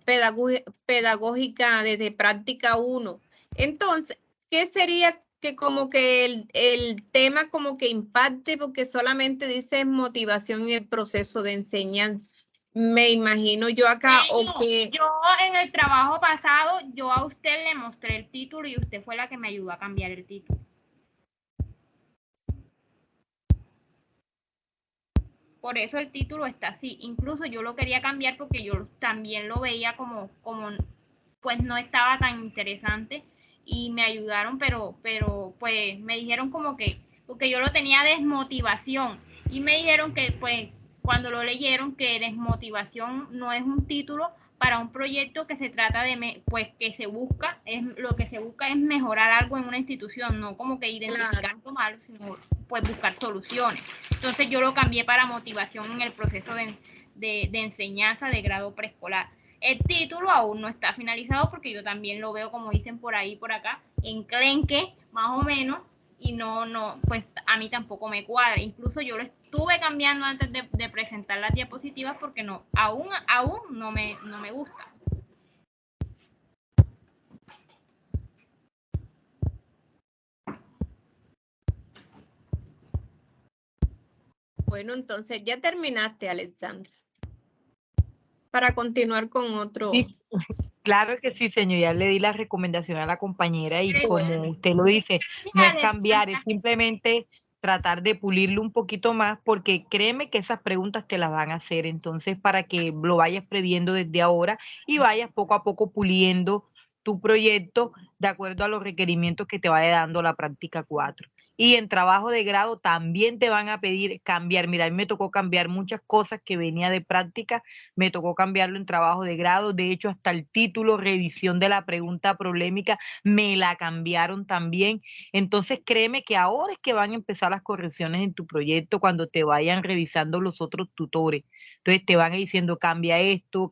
pedagógica, desde práctica 1. Entonces, ¿qué sería que como que el tema como que impacte porque solamente dice motivación en el proceso de enseñanza? Me imagino yo acá Yo en el trabajo pasado, yo a usted le mostré el título y usted fue la que me ayudó a cambiar el título. Por eso el título está así. Incluso yo lo quería cambiar porque yo también lo veía como pues no estaba tan interesante y me ayudaron, pero pues me dijeron como que porque yo lo tenía desmotivación y me dijeron que pues cuando lo leyeron que desmotivación no es un título para un proyecto que se trata de, pues que se busca, lo que se busca es mejorar algo en una institución, no como que identificar lo malo, sino pues buscar soluciones. Entonces yo lo cambié para motivación en el proceso de enseñanza de grado preescolar. El título aún no está finalizado porque yo también lo veo, como dicen por ahí, por acá, enclenque, más o menos, y no, pues a mí tampoco me cuadra. Incluso yo lo estuve cambiando antes de presentar las diapositivas porque no, aún no me gusta. Bueno, entonces ya terminaste, Alexandra. Para continuar con otro. Sí, claro que sí, señor. Ya le di la recomendación a la compañera y como usted lo dice, no es cambiar, es simplemente tratar de pulirlo un poquito más, porque créeme que esas preguntas te las van a hacer. Entonces, para que lo vayas previendo desde ahora y vayas poco a poco puliendo tu proyecto de acuerdo a los requerimientos que te vaya dando la práctica 4. Y en trabajo de grado también te van a pedir cambiar. Mira, a mí me tocó cambiar muchas cosas que venía de práctica, me tocó cambiarlo en trabajo de grado. De hecho, hasta el título, revisión de la pregunta problemática, me la cambiaron también. Entonces, créeme que ahora es que van a empezar las correcciones en tu proyecto cuando te vayan revisando los otros tutores. Entonces, te van diciendo, cambia esto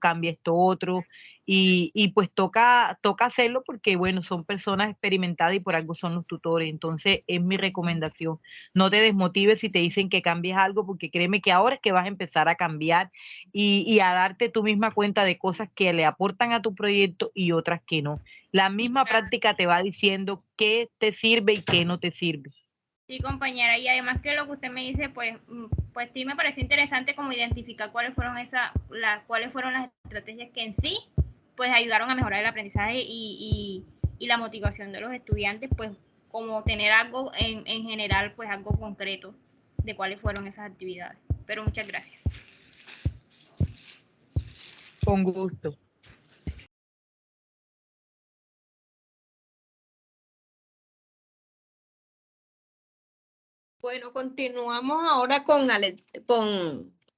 otro. Y pues toca hacerlo porque, bueno, son personas experimentadas y por algo son los tutores. Entonces, es mi recomendación. No te desmotives si te dicen que cambies algo, porque créeme que ahora es que vas a empezar a cambiar y a darte tú misma cuenta de cosas que le aportan a tu proyecto y otras que no. La misma práctica te va diciendo qué te sirve y qué no te sirve. Sí, compañera, y además que lo que usted me dice, pues sí me pareció interesante como identificar cuáles fueron las estrategias que en sí pues ayudaron a mejorar el aprendizaje y la motivación de los estudiantes, pues como tener algo en general, pues algo concreto de cuáles fueron esas actividades. Pero muchas gracias. Con gusto. Bueno, continuamos ahora con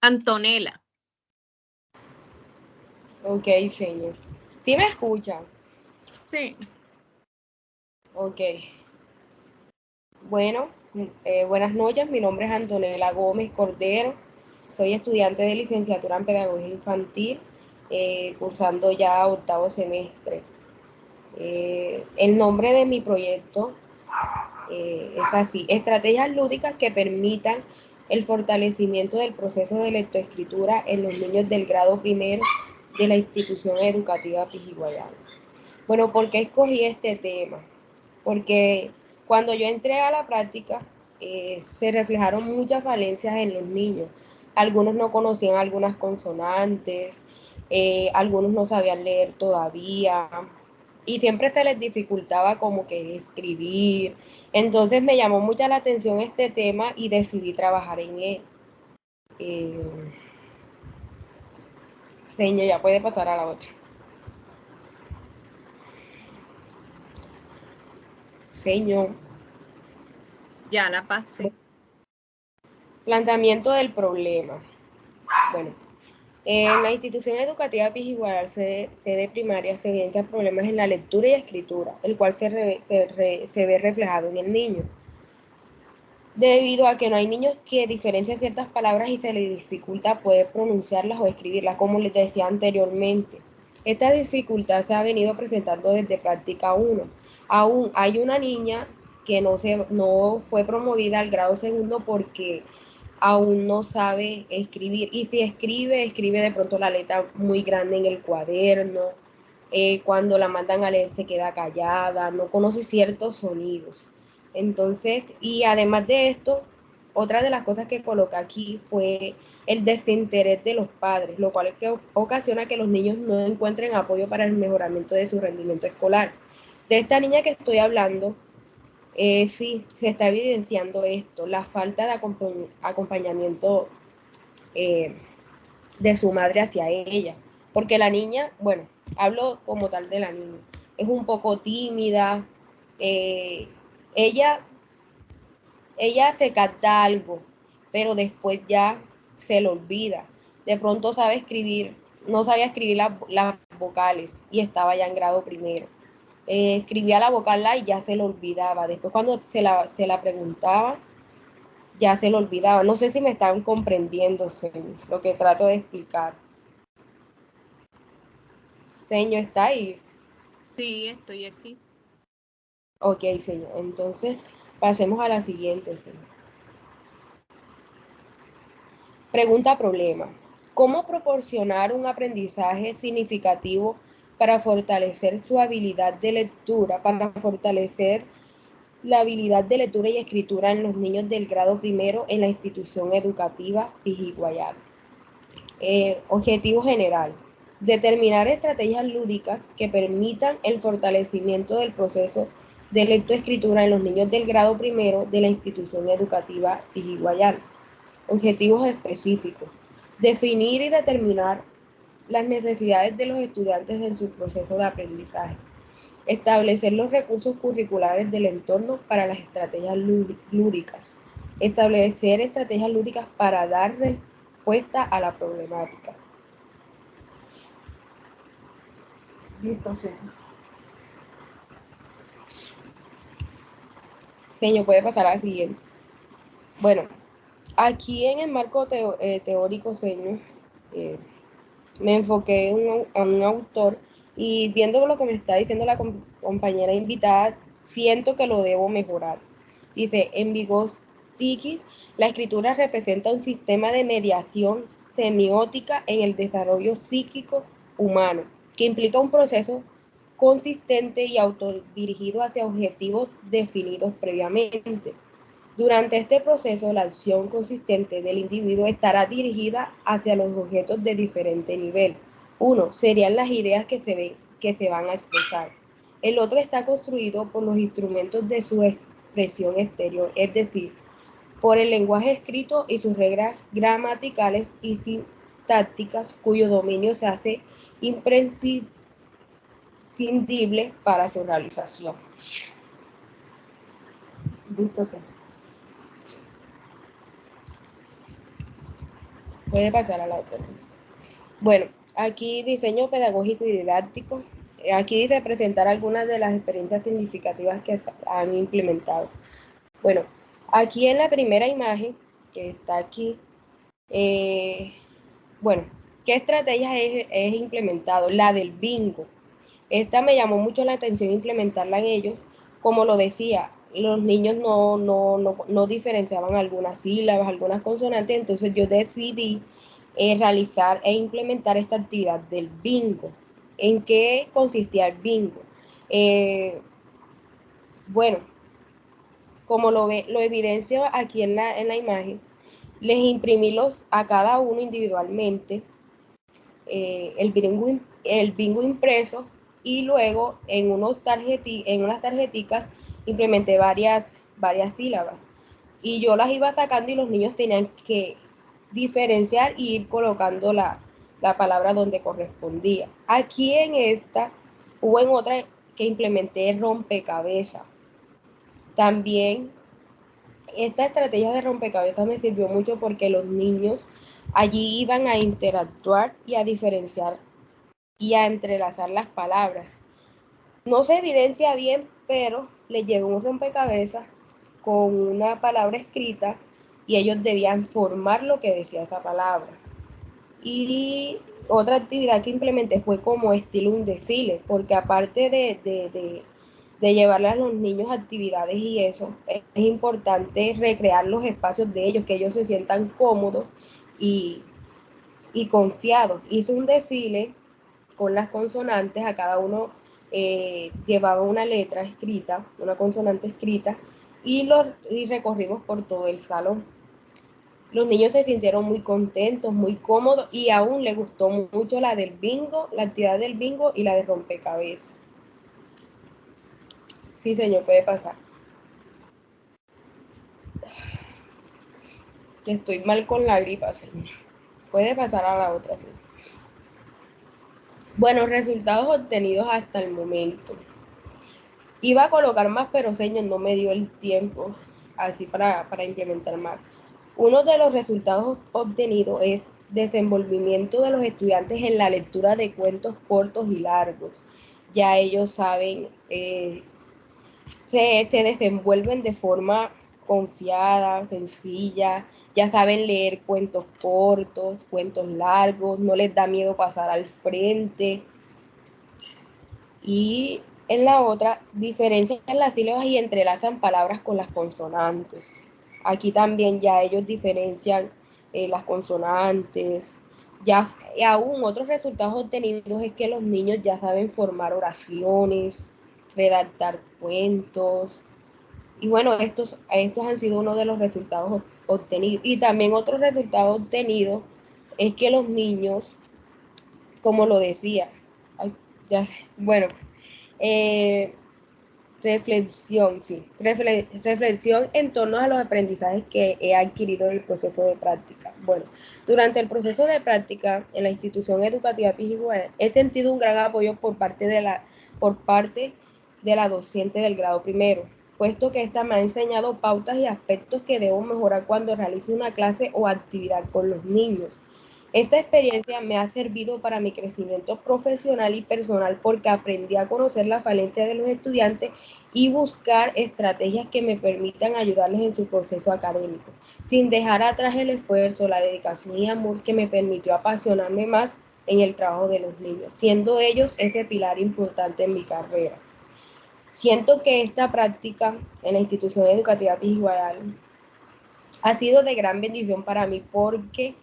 Antonella. Ok, señor. ¿Sí me escucha? Sí. Ok. Bueno, buenas noches. Mi nombre es Antonella Gómez Cordero. Soy estudiante de licenciatura en Pedagogía Infantil, cursando ya 8º semestre. El nombre de mi proyecto es así: estrategias lúdicas que permitan el fortalecimiento del proceso de lectoescritura en los niños del grado primero de la institución educativa Pijiguayana. Bueno, ¿por qué escogí este tema? Porque cuando yo entré a la práctica se reflejaron muchas falencias en los niños. Algunos no conocían algunas consonantes, algunos no sabían leer todavía y siempre se les dificultaba como que escribir. Entonces me llamó mucha la atención este tema y decidí trabajar en él. Señor, ya puede pasar a la otra. Señor. Ya la pasé. Planteamiento del problema. Bueno, en la institución educativa Pijiguaral, sede primaria, se evidencian problemas en la lectura y escritura, el cual se ve reflejado en el niño. Debido a que no hay niños que diferencian ciertas palabras y se les dificulta poder pronunciarlas o escribirlas, como les decía anteriormente. Esta dificultad se ha venido presentando desde práctica 1. Aún hay una niña que no fue promovida al grado 2 porque aún no sabe escribir, y si escribe de pronto la letra muy grande en el cuaderno, cuando la mandan a leer se queda callada, no conoce ciertos sonidos. Entonces, y además de esto, otra de las cosas que coloca aquí fue el desinterés de los padres, lo cual es que ocasiona que los niños no encuentren apoyo para el mejoramiento de su rendimiento escolar. De esta niña que estoy hablando, sí, se está evidenciando esto, la falta de acompañamiento de su madre hacia ella, porque la niña, bueno, hablo como tal de la niña, es un poco tímida, ella ella se capta algo, pero después ya se le olvida. De pronto sabe escribir, no sabía escribir las vocales y estaba ya en grado primero. Escribía la vocal la y ya se lo olvidaba. Después cuando se la preguntaba, ya se lo olvidaba. No sé si me están comprendiendo, señor, lo que trato de explicar. Señor, ¿está ahí? Sí, estoy aquí. Ok, señor. Entonces, pasemos a la siguiente, señor. Pregunta problema. ¿Cómo proporcionar un aprendizaje significativo para fortalecer su habilidad de lectura, para fortalecer la habilidad de lectura y escritura en los niños del grado primero en la institución educativa Pijiguayab? Objetivo general. Determinar estrategias lúdicas que permitan el fortalecimiento del proceso de lectoescritura en los niños del grado primero de la institución educativa Pijiguayab. Objetivos específicos. Definir y determinar las necesidades de los estudiantes en su proceso de aprendizaje. Establecer los recursos curriculares del entorno para las estrategias lúdicas. Establecer estrategias lúdicas para dar respuesta a la problemática. Listo, señor. Señor, puede pasar a la siguiente. Bueno, aquí en el marco teórico, señor, me enfoqué a un autor y viendo lo que me está diciendo la compañera invitada, siento que lo debo mejorar. Dice, en Vygotsky, la escritura representa un sistema de mediación semiótica en el desarrollo psíquico humano, que implica un proceso consistente y autodirigido hacia objetivos definidos previamente. Durante este proceso, la acción consistente del individuo estará dirigida hacia los objetos de diferente nivel. Uno, serían las ideas que se van a expresar. El otro está construido por los instrumentos de su expresión exterior, es decir, por el lenguaje escrito y sus reglas gramaticales y sintácticas, cuyo dominio se hace imprescindible para su realización. Listo, señor. Puede pasar a la otra. Bueno, aquí diseño pedagógico y didáctico. Aquí dice presentar algunas de las experiencias significativas que han implementado. Bueno, aquí en la primera imagen que está aquí, bueno, ¿qué estrategias he implementado? La del bingo. Esta me llamó mucho la atención implementarla en ellos. Como lo decía, los niños no diferenciaban algunas sílabas, algunas consonantes, entonces yo decidí realizar e implementar esta actividad del bingo. ¿En qué consistía el bingo? Bueno, como lo evidencio aquí en la imagen, les imprimí a cada uno individualmente el bingo impreso y luego en unas tarjeticas implementé varias sílabas y yo las iba sacando y los niños tenían que diferenciar y ir colocando la palabra donde correspondía. Aquí en esta hubo en otra que implementé rompecabezas. También esta estrategia de rompecabezas me sirvió mucho porque los niños allí iban a interactuar y a diferenciar y a entrelazar las palabras. No se evidencia bien, pero les llevé un rompecabezas con una palabra escrita y ellos debían formar lo que decía esa palabra. Y otra actividad que implementé fue como estilo un desfile, porque aparte de llevarle a los niños actividades y eso, es importante recrear los espacios de ellos, que ellos se sientan cómodos y confiados. Hice un desfile con las consonantes, a cada uno llevaba una letra escrita, una consonante escrita, y recorrimos por todo el salón. Los niños se sintieron muy contentos, muy cómodos, y aún les gustó mucho la del bingo, la actividad del bingo y la de rompecabezas. Sí, señor, puede pasar. Que estoy mal con la gripa, señor. Puede pasar a la otra, señor. Bueno, resultados obtenidos hasta el momento. Iba a colocar más, pero señor, no me dio el tiempo. así para implementar más. Uno de los resultados obtenidos es desenvolvimiento de los estudiantes en la lectura de cuentos cortos y largos. Ya ellos saben, se desenvuelven de forma confiada, sencilla, ya saben leer cuentos cortos, cuentos largos, no les da miedo pasar al frente. Y en la otra, diferencian las sílabas y entrelazan palabras con las consonantes. Aquí también ya ellos diferencian las consonantes. Ya aún otros resultados obtenidos es que los niños ya saben formar oraciones, redactar cuentos. Y bueno, estos han sido uno de los resultados obtenidos. Y también otro resultado obtenido es que los niños, como lo decía, bueno, reflexión en torno a los aprendizajes que he adquirido en el proceso de práctica. Bueno, durante el proceso de práctica en la institución educativa Pijiguara, he sentido un gran apoyo por parte de la docente del grado primero, puesto que esta me ha enseñado pautas y aspectos que debo mejorar cuando realizo una clase o actividad con los niños. Esta experiencia me ha servido para mi crecimiento profesional y personal porque aprendí a conocer la falencia de los estudiantes y buscar estrategias que me permitan ayudarles en su proceso académico, sin dejar atrás el esfuerzo, la dedicación y amor que me permitió apasionarme más en el trabajo de los niños, siendo ellos ese pilar importante en mi carrera. Siento que esta práctica en la institución educativa Pijiguaral ha sido de gran bendición para mí porque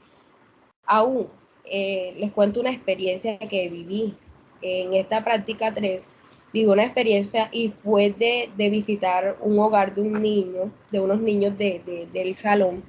aún les cuento una experiencia que viví. En esta práctica 3 viví una experiencia y fue de visitar un hogar de un niño, de unos niños del salón.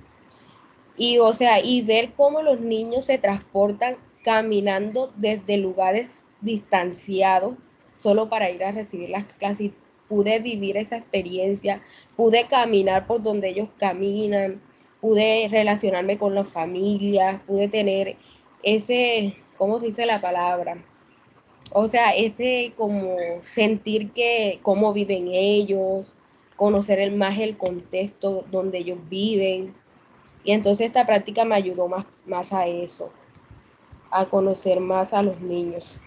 Y o sea, y ver cómo los niños se transportan caminando desde lugares distanciados solo para ir a recibir las clases. Pude vivir esa experiencia, pude caminar por donde ellos caminan, pude relacionarme con las familias, pude tener ese, ¿cómo se dice la palabra? O sea, ese como sentir que cómo viven ellos, conocer más el contexto donde ellos viven. Y entonces esta práctica me ayudó más a eso, a conocer más a los niños.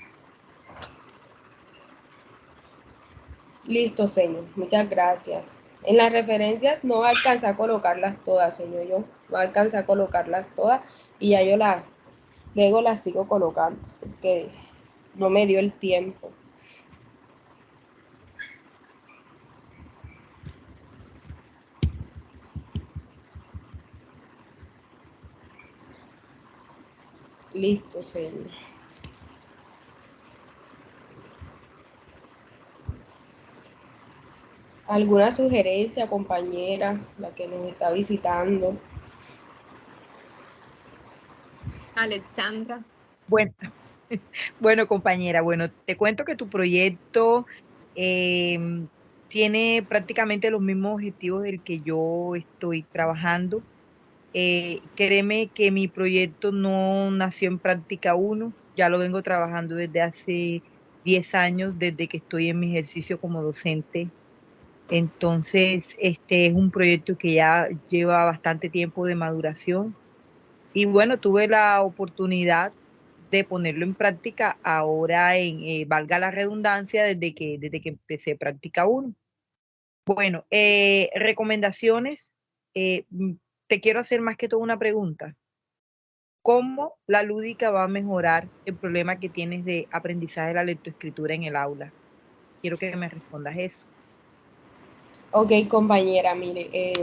Listo, señor. Muchas gracias. En las referencias no alcancé a colocarlas todas, señor. Yo no alcancé a colocarlas todas y ya yo luego las sigo colocando porque no me dio el tiempo. Listo, señor. ¿Alguna sugerencia, compañera, la que nos está visitando? Alexandra. Bueno, compañera, bueno, te cuento que tu proyecto tiene prácticamente los mismos objetivos del que yo estoy trabajando. Créeme que mi proyecto no nació en práctica 1, ya lo vengo trabajando desde hace 10 años, desde que estoy en mi ejercicio como docente. Entonces, este es un proyecto que ya lleva bastante tiempo de maduración. Y bueno, tuve la oportunidad de ponerlo en práctica ahora valga la redundancia, desde que empecé práctica 1. Bueno, recomendaciones. Te quiero hacer más que todo una pregunta. ¿Cómo la lúdica va a mejorar el problema que tienes de aprendizaje de la lectoescritura en el aula? Quiero que me respondas eso. Ok, compañera, mire,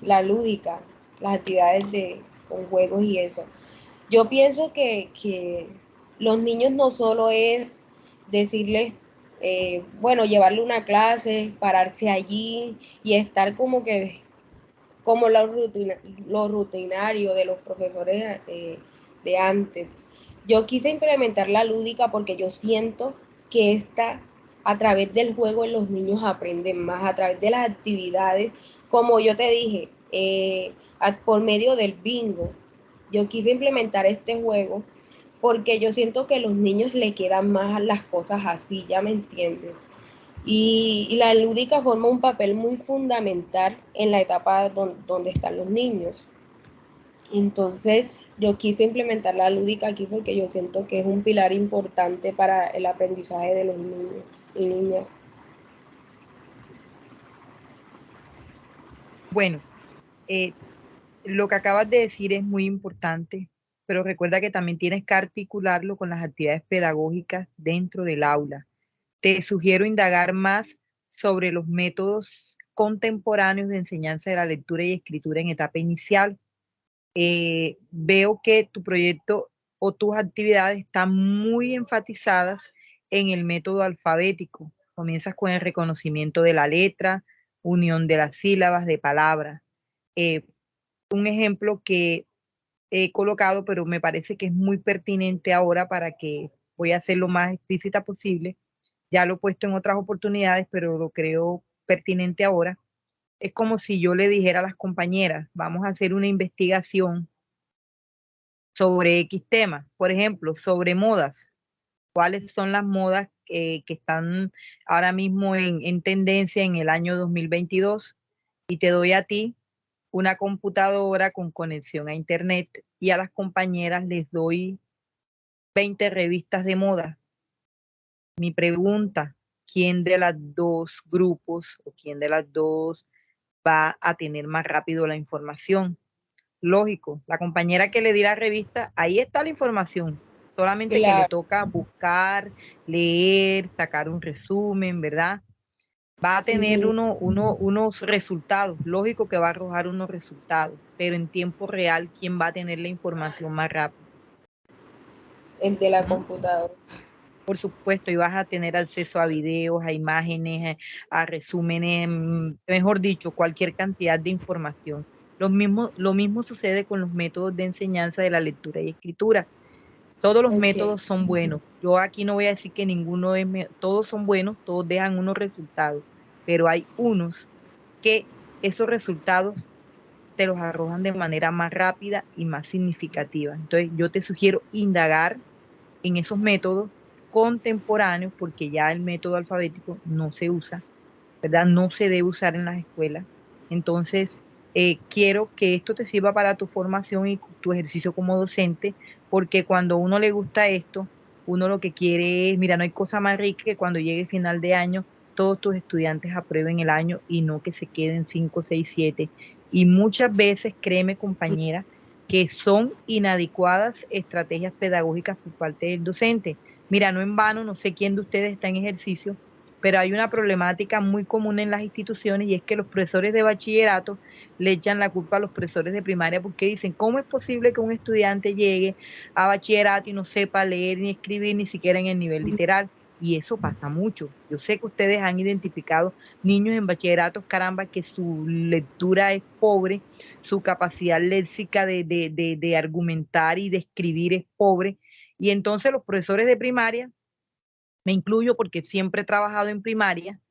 la lúdica, las actividades con juegos y eso. Yo pienso que los niños no solo es decirles, bueno, llevarle una clase, pararse allí y estar como lo rutinario de los profesores de antes. Yo quise implementar la lúdica porque yo siento que a través del juego los niños aprenden más, a través de las actividades, como yo te dije, por medio del bingo. Yo quise implementar este juego porque yo siento que a los niños le quedan más las cosas así, ¿ya me entiendes? Y la lúdica forma un papel muy fundamental en la etapa donde están los niños. Entonces, yo quise implementar la lúdica aquí porque yo siento que es un pilar importante para el aprendizaje de los niños y niñas. Bueno, lo que acabas de decir es muy importante, pero recuerda que también tienes que articularlo con las actividades pedagógicas dentro del aula. Te sugiero indagar más sobre los métodos contemporáneos de enseñanza de la lectura y escritura en etapa inicial. Veo que tu proyecto o tus actividades están muy enfatizadas en el método alfabético. Comienzas con el reconocimiento de la letra, unión de las sílabas, de palabras. Un ejemplo que he colocado, pero me parece que es muy pertinente ahora para que voy a hacer lo más explícita posible. Ya lo he puesto en otras oportunidades, pero lo creo pertinente ahora. Es como si yo le dijera a las compañeras, vamos a hacer una investigación sobre X tema, por ejemplo, sobre modas. ¿Cuáles son las modas que están ahora mismo en tendencia en el año 2022? Y te doy a ti una computadora con conexión a internet y a las compañeras les doy 20 revistas de moda. Mi pregunta, ¿quién de las dos grupos o quién de las dos va a tener más rápido la información? Lógico, la compañera que le di la revista, ahí está la información, solamente que le Claro, toca buscar, leer, sacar un resumen, ¿verdad? Va a sí, tener sí, unos resultados, lógico que va a arrojar unos resultados, pero en tiempo real, ¿quién va a tener la información más rápido? el de la ¿Mm? computadora. Por supuesto, y vas a tener acceso a videos, a imágenes, a resúmenes, mejor dicho, cualquier cantidad de información. Lo mismo sucede con los métodos de enseñanza de la lectura y escritura. Todos los Ok, métodos son buenos. Yo aquí no voy a decir que ninguno es, todos son buenos, todos dejan unos resultados, pero hay unos que esos resultados te los arrojan de manera más rápida y más significativa. Entonces, yo te sugiero indagar en esos métodos contemporáneos, porque ya el método alfabético no se usa, ¿verdad? No se debe usar en las escuelas. Entonces, quiero que esto te sirva para tu formación y tu ejercicio como docente, porque cuando a uno le gusta esto, uno lo que quiere es, mira, no hay cosa más rica que cuando llegue el final de año, todos tus estudiantes aprueben el año y no que se queden 5, 6, 7. Y muchas veces, créeme, compañera, que son inadecuadas estrategias pedagógicas por parte del docente. Mira, no en vano, no sé quién de ustedes está en ejercicio, pero hay una problemática muy común en las instituciones y es que los profesores de bachillerato le echan la culpa a los profesores de primaria porque dicen, ¿cómo es posible que un estudiante llegue a bachillerato y no sepa leer ni escribir ni siquiera en el nivel literal? Y eso pasa mucho. Yo sé que ustedes han identificado niños en bachillerato, caramba, que su lectura es pobre, su capacidad léxica de argumentar y de escribir es pobre. Y entonces los profesores de primaria, me incluyo porque siempre he trabajado en primaria,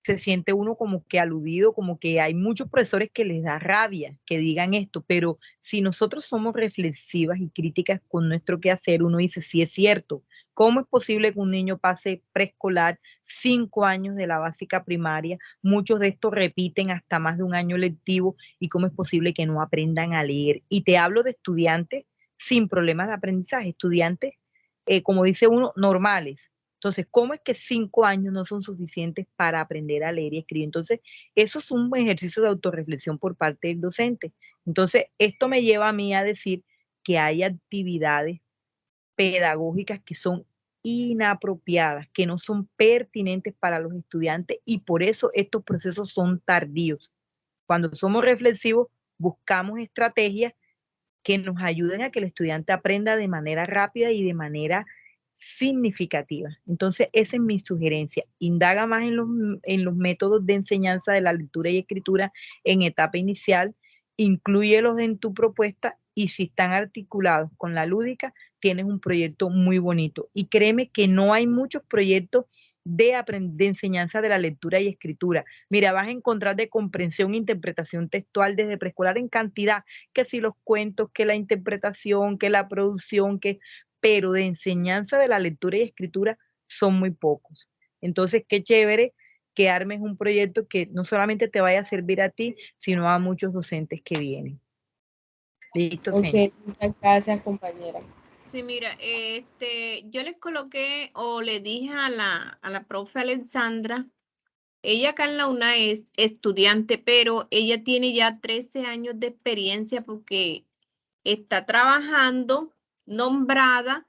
se siente uno como que aludido, como que hay muchos profesores que les da rabia que digan esto, pero si nosotros somos reflexivas y críticas con nuestro quehacer, uno dice, sí es cierto, ¿cómo es posible que un niño pase preescolar 5 años de la básica primaria? Muchos de estos repiten hasta más de un año lectivo y cómo es posible que no aprendan a leer. Y te hablo de estudiantes sin problemas de aprendizaje, estudiantes, como dice uno, normales. Entonces, ¿cómo es que 5 años no son suficientes para aprender a leer y escribir? Entonces, eso es un ejercicio de autorreflexión por parte del docente. Entonces, esto me lleva a mí a decir que hay actividades pedagógicas que son inapropiadas, que no son pertinentes para los estudiantes y por eso estos procesos son tardíos. Cuando somos reflexivos, buscamos estrategias que nos ayuden a que el estudiante aprenda de manera rápida y de manera significativa. Entonces, esa es mi sugerencia. Indaga más en los métodos de enseñanza de la lectura y escritura en etapa inicial, inclúyelos en tu propuesta y si están articulados con la lúdica, tienes un proyecto muy bonito. Y créeme que no hay muchos proyectos de enseñanza de la lectura y escritura. Mira, vas a encontrar de comprensión e interpretación textual desde preescolar en cantidad, que si los cuentos, que la interpretación, que la producción, pero de enseñanza de la lectura y escritura son muy pocos. Entonces, qué chévere que armes un proyecto que no solamente te vaya a servir a ti, sino a muchos docentes que vienen. Listo, Ok, señor. muchas gracias, compañera. Sí, mira, yo les coloqué o le dije a la profe Alexandra, ella acá en la UNA es estudiante, pero ella tiene ya 13 años de experiencia porque está trabajando nombrada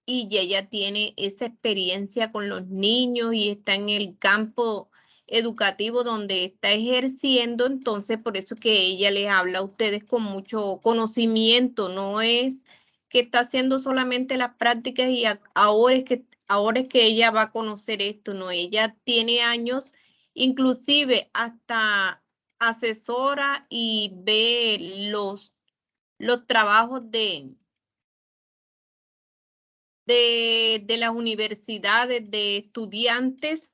y ella tiene esa experiencia con los niños y está en el campo educativo donde está ejerciendo, entonces por eso que ella les habla a ustedes con mucho conocimiento, no es que está haciendo solamente las prácticas y ahora es que ella va a conocer esto, no, ella tiene años, inclusive hasta asesora y ve los trabajos de las universidades, de estudiantes,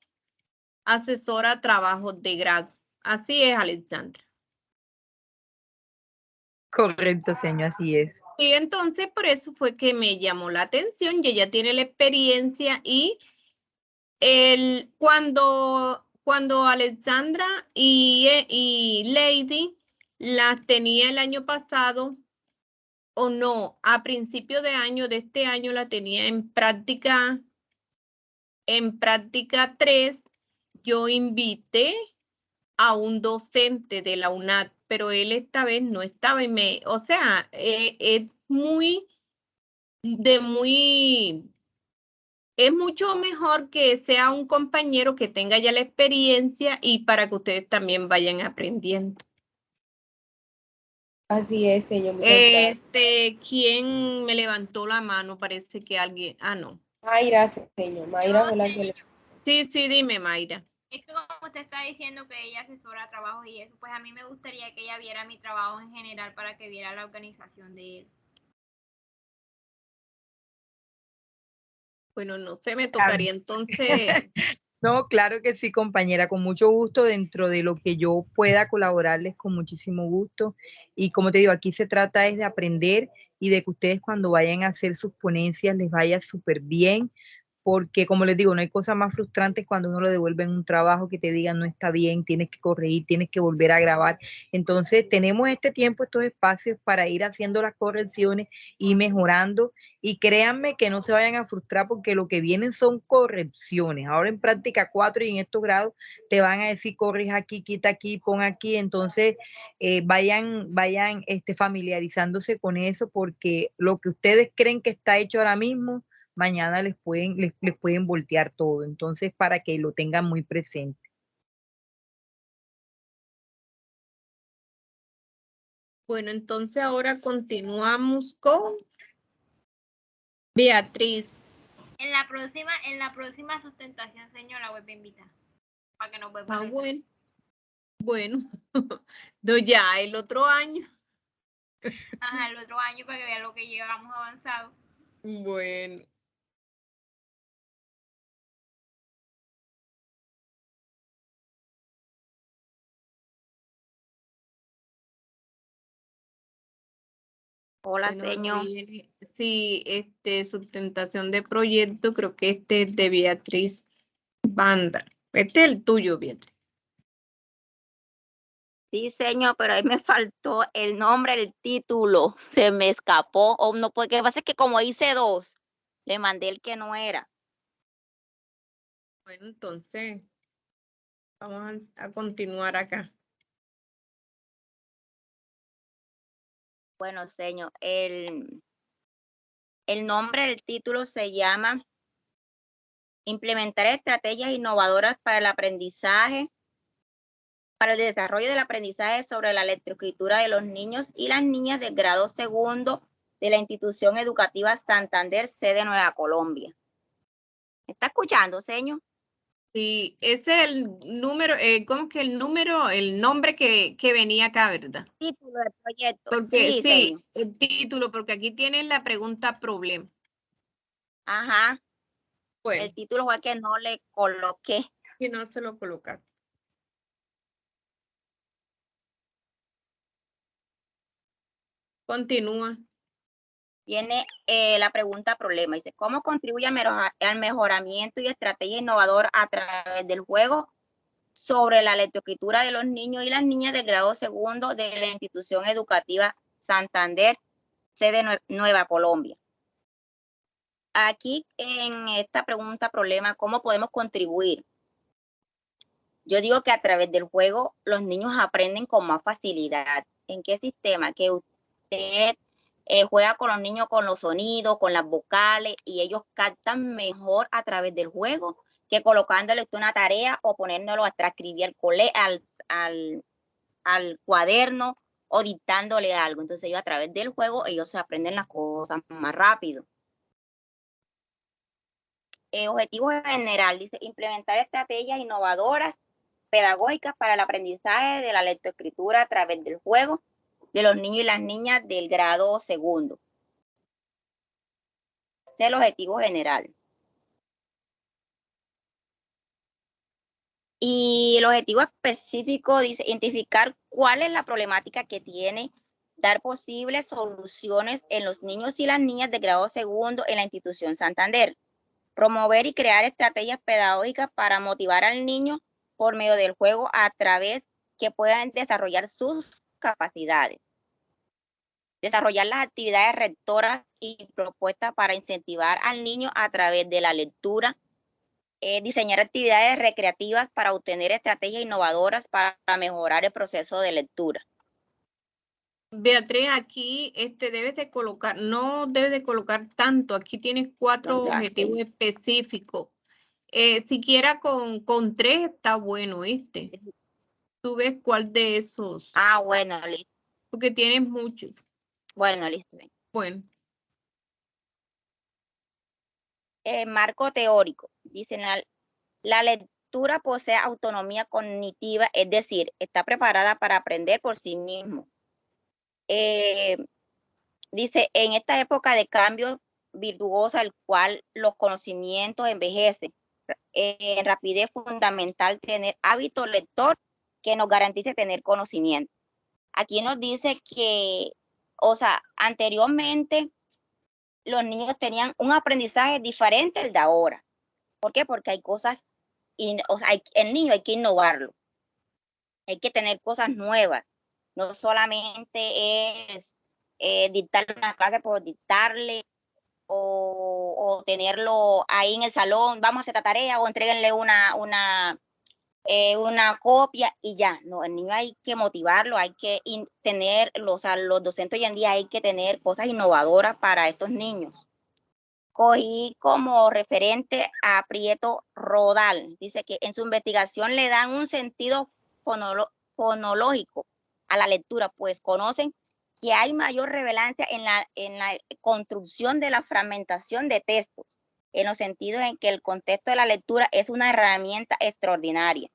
asesora trabajos de grado. Así es, Alexandra. Correcto, señor, así es. Y entonces por eso fue que me llamó la atención y ella tiene la experiencia y cuando Alexandra y Lady las tenía el año pasado, o no, a principio de año, de este año la tenía en práctica 3, yo invité a un docente de la UNAD, pero él esta vez no estaba y o sea, es es mucho mejor que sea un compañero que tenga ya la experiencia y para que ustedes también vayan aprendiendo. Así es, señor, muchas gracias. ¿Quién me levantó la mano? Parece que alguien, no. Mayra, señor, Mayra fue la que le... Sí, dime, Mayra. Es que como usted está diciendo que ella asesora trabajos y eso, pues a mí me gustaría que ella viera mi trabajo en general para que viera la organización de él. Bueno, no sé, me tocaría entonces. No, claro que sí, compañera, con mucho gusto, dentro de lo que yo pueda colaborarles con muchísimo gusto. Y como te digo, aquí se trata es de aprender y de que ustedes cuando vayan a hacer sus ponencias les vaya súper bien, porque como les digo, no hay cosa más frustrante cuando uno le devuelven un trabajo que te digan no está bien, tienes que corregir, tienes que volver a grabar. Entonces tenemos este tiempo, estos espacios para ir haciendo las correcciones y mejorando, y créanme que no se vayan a frustrar porque lo que vienen son correcciones. Ahora en práctica 4 y en estos grados te van a decir corrija aquí, quita aquí, pon aquí, entonces vayan familiarizándose con eso, porque lo que ustedes creen que está hecho ahora mismo, mañana les pueden voltear todo. Entonces, para que lo tengan muy presente. Bueno, entonces ahora continuamos con Beatriz. En la próxima sustentación, señor, la voy a invitar. Para que nos vuelva a bueno. Bueno, no, ya el otro año. Ajá, el otro año para que vea lo que llevamos avanzado. Bueno. Hola, Bueno, señor. sí, sustentación de proyecto, creo que este es de Beatriz Banda. Este es el tuyo, Beatriz. Sí, señor, pero ahí me faltó el nombre, el título. Se me escapó. O no, porque lo que pasa es que como hice 2, le mandé el que no era. Bueno, entonces vamos a continuar acá. Bueno, señor, el nombre del título se llama Implementar estrategias innovadoras para el aprendizaje, para el desarrollo del aprendizaje sobre la lectoescritura de los niños y las niñas del grado segundo de la institución educativa Santander, sede Nueva Colombia. ¿Me está escuchando, señor? Sí, ese es el número, ¿cómo que el nombre que venía acá, verdad? Título del proyecto. Porque Sí, sí, señor. el título, porque aquí tienen la pregunta problema. Ajá. Bueno, El título fue que no le coloqué. y no se lo colocar. Continúa. Tiene la pregunta problema. Dice, ¿cómo contribuye al mejoramiento y estrategia innovadora a través del juego sobre la lectoescritura de los niños y las niñas del grado segundo de la institución educativa Santander, sede Nueva Colombia. Aquí en esta pregunta, problema, ¿cómo podemos contribuir? Yo digo que a través del juego los niños aprenden con más facilidad. ¿En qué sistema? Que usted juega con los niños con los sonidos, con las vocales, y ellos captan mejor a través del juego que colocándole una tarea o poniéndolo a transcribir al cuaderno o dictándole algo. Entonces ellos a través del juego, ellos se aprenden las cosas más rápido. Objetivo general, dice, implementar estrategias innovadoras pedagógicas para el aprendizaje de la lectoescritura a través del juego de los niños y las niñas del grado segundo. Ese es el objetivo general. Y el objetivo específico dice identificar cuál es la problemática que tiene, dar posibles soluciones en los niños y las niñas de grado segundo en la institución Santander, promover y crear estrategias pedagógicas para motivar al niño por medio del juego a través que puedan desarrollar sus capacidades, desarrollar las actividades rectoras y propuestas para incentivar al niño a través de la lectura, diseñar actividades recreativas para obtener estrategias innovadoras para mejorar el proceso de lectura. Beatriz, aquí debes de colocar, no debes de colocar tanto, aquí tienes 4 objetivos específicos. Siquiera con 3 está bueno, Tú ves cuál de esos. Ah, bueno, listo. Porque tienes muchos. Bueno, listo. Bueno. Marco teórico. Dicen, la lectura posee autonomía cognitiva, es decir, está preparada para aprender por sí mismo. Dice, en esta época de cambio virtuosa, el cual los conocimientos envejecen, en rapidez fundamental tener hábito lector que nos garantice tener conocimiento. Aquí nos dice que, o sea, anteriormente los niños tenían un aprendizaje diferente al de ahora. ¿Por qué? Porque hay cosas, o sea, el niño hay que innovarlo. Hay que tener cosas nuevas. No solamente es dictarle una clase por dictarle o tenerlo ahí en el salón, vamos a hacer esta tarea o entréguenle una copia y ya. No, el niño hay que motivarlo, hay que tener, los docentes hoy en día hay que tener cosas innovadoras para estos niños. Cogí como referente a Prieto Rodal. Dice que en su investigación le dan un sentido fonológico a la lectura, pues conocen que hay mayor relevancia en la construcción de la fragmentación de textos, en los sentidos en que el contexto de la lectura es una herramienta extraordinaria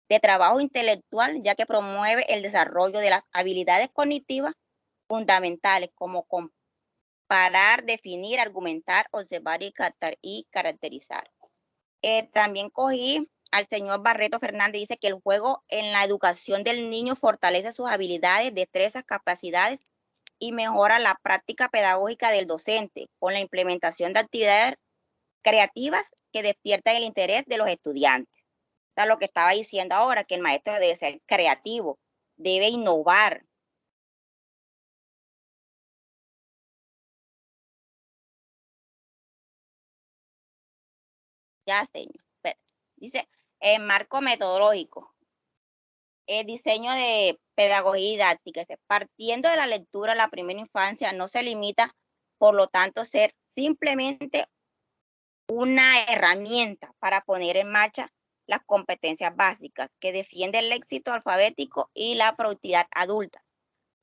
de trabajo intelectual, ya que promueve el desarrollo de las habilidades cognitivas fundamentales como comparar, definir, argumentar, observar y caracterizar. También cogí al señor Barreto Fernández, dice que el juego en la educación del niño fortalece sus habilidades, destrezas, capacidades y mejora la práctica pedagógica del docente con la implementación de actividades creativas que despiertan el interés de los estudiantes. O sea, lo que estaba diciendo ahora, que el maestro debe ser creativo, debe innovar. Ya, señor. Dice, marco metodológico. El diseño de pedagogía didáctica. Partiendo de la lectura, la primera infancia no se limita, por lo tanto, ser simplemente una herramienta para poner en marcha las competencias básicas que defienden el éxito alfabético y la productividad adulta,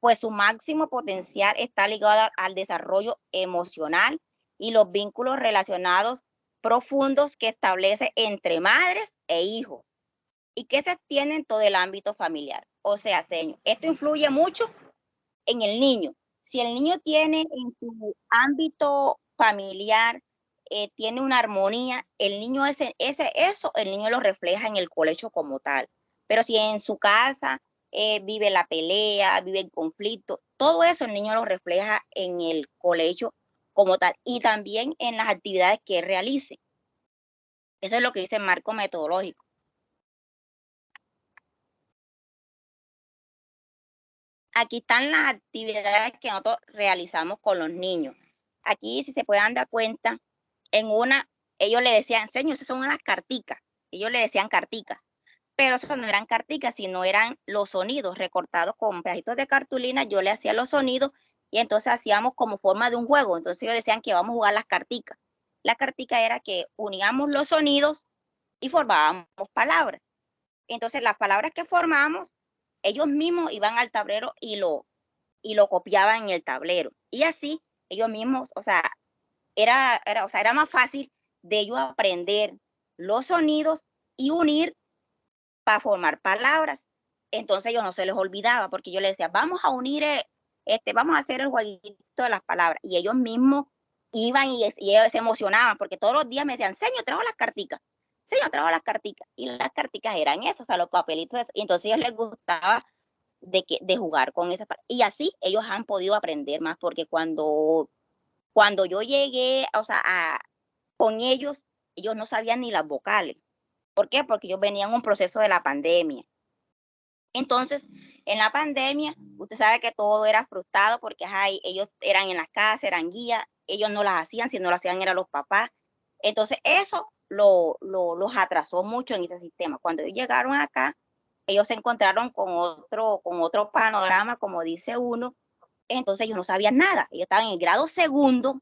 pues su máximo potencial está ligado al desarrollo emocional y los vínculos relacionados profundos que establece entre madres e hijos y que se extienden en todo el ámbito familiar. O sea, señor, esto influye mucho en el niño. Si el niño tiene en su ámbito familiar, tiene una armonía, el niño el niño lo refleja en el colegio como tal. Pero si en su casa vive la pelea, vive el conflicto, todo eso el niño lo refleja en el colegio como tal y también en las actividades que realice. Eso es lo que dice el marco metodológico. aquí están las actividades que nosotros realizamos con los niños. Aquí, si se pueden dar cuenta, en una, ellos le decían, señor, esas son unas carticas. Ellos le decían carticas, pero eso no eran carticas, sino eran los sonidos recortados con pedacitos de cartulina. Yo le hacía los sonidos y entonces hacíamos como forma de un juego. Entonces ellos decían que vamos a jugar las carticas. La cartica era que uníamos los sonidos y formábamos palabras. Entonces las palabras que formábamos, ellos mismos iban al tablero y lo copiaban en el tablero. Y así ellos mismos, o sea, era más fácil de ellos aprender los sonidos y unir para formar palabras. Entonces ellos no se les olvidaba, porque yo les decía, vamos a unir, vamos a hacer el jueguito de las palabras. Y ellos mismos iban y ellos se emocionaban, porque todos los días me decían, señor, traigo las carticas. Señor, traigo las carticas. Y las carticas eran eso, o sea, los papelitos. Y entonces a ellos les gustaba de jugar con esas palabras. Y así ellos han podido aprender más, porque cuando yo llegué, o sea, con ellos no sabían ni las vocales. ¿Por qué? Porque ellos venían en un proceso de la pandemia. Entonces, en la pandemia, usted sabe que todo era frustrado porque ellos eran en la casa, eran guías, ellos no las hacían, si no las hacían eran los papás. Entonces, eso los atrasó mucho en ese sistema. Cuando ellos llegaron acá, ellos se encontraron con otro panorama, como dice uno. Entonces, ellos no sabían nada. Ellos estaban en el grado segundo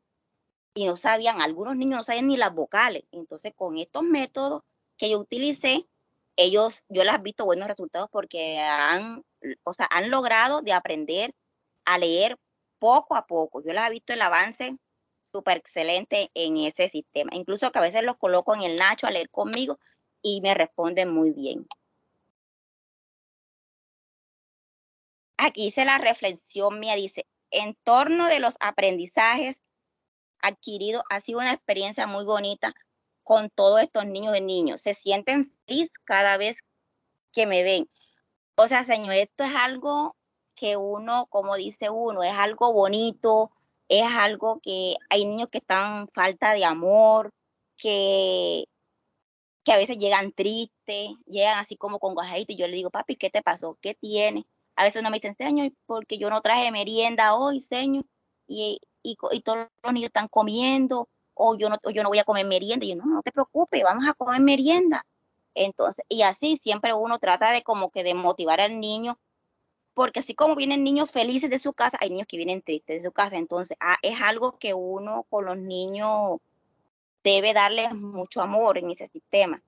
y no sabían, algunos niños no sabían ni las vocales. Entonces, con estos métodos que yo utilicé, yo les he visto buenos resultados porque han logrado de aprender a leer poco a poco. Yo les he visto el avance súper excelente en ese sistema. Incluso que a veces los coloco en el Nacho a leer conmigo y me responden muy bien. Aquí hice la reflexión mía, dice, en torno de los aprendizajes adquiridos, ha sido una experiencia muy bonita con todos estos niños y niños. Se sienten felices cada vez que me ven. O sea, señor, esto es algo que uno, como dice uno, es algo bonito, es algo que hay niños que están falta de amor, que a veces llegan tristes, llegan así como con gajaditos, y yo le digo, papi, ¿qué te pasó? ¿Qué tienes? A veces uno me dice, señor, porque yo no traje merienda hoy, señor, y todos los niños están comiendo, o yo no voy a comer merienda. Y yo, no te preocupes, vamos a comer merienda. Entonces, y así siempre uno trata de como que de motivar al niño, porque así como vienen niños felices de su casa, hay niños que vienen tristes de su casa. Entonces, es algo que uno con los niños debe darles mucho amor en ese sistema,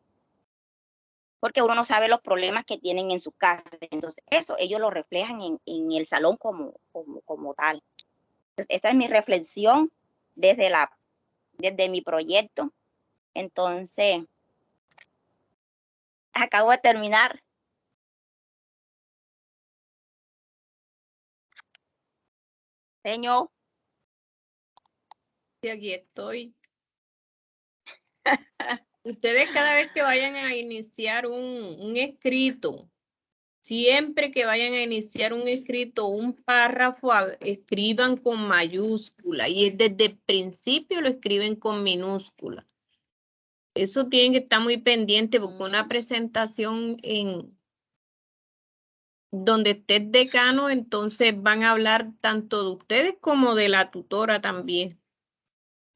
porque uno no sabe los problemas que tienen en su casa. Entonces, eso ellos lo reflejan en el salón como tal. Entonces, esa es mi reflexión desde mi proyecto. Entonces, acabo de terminar. Señor. Sí, aquí estoy. Ustedes cada vez que vayan a iniciar un escrito, siempre que vayan a iniciar un escrito, un párrafo, escriban con mayúscula y desde el principio lo escriben con minúscula. Eso tienen que estar muy pendiente porque una presentación donde esté el decano, entonces van a hablar tanto de ustedes como de la tutora también.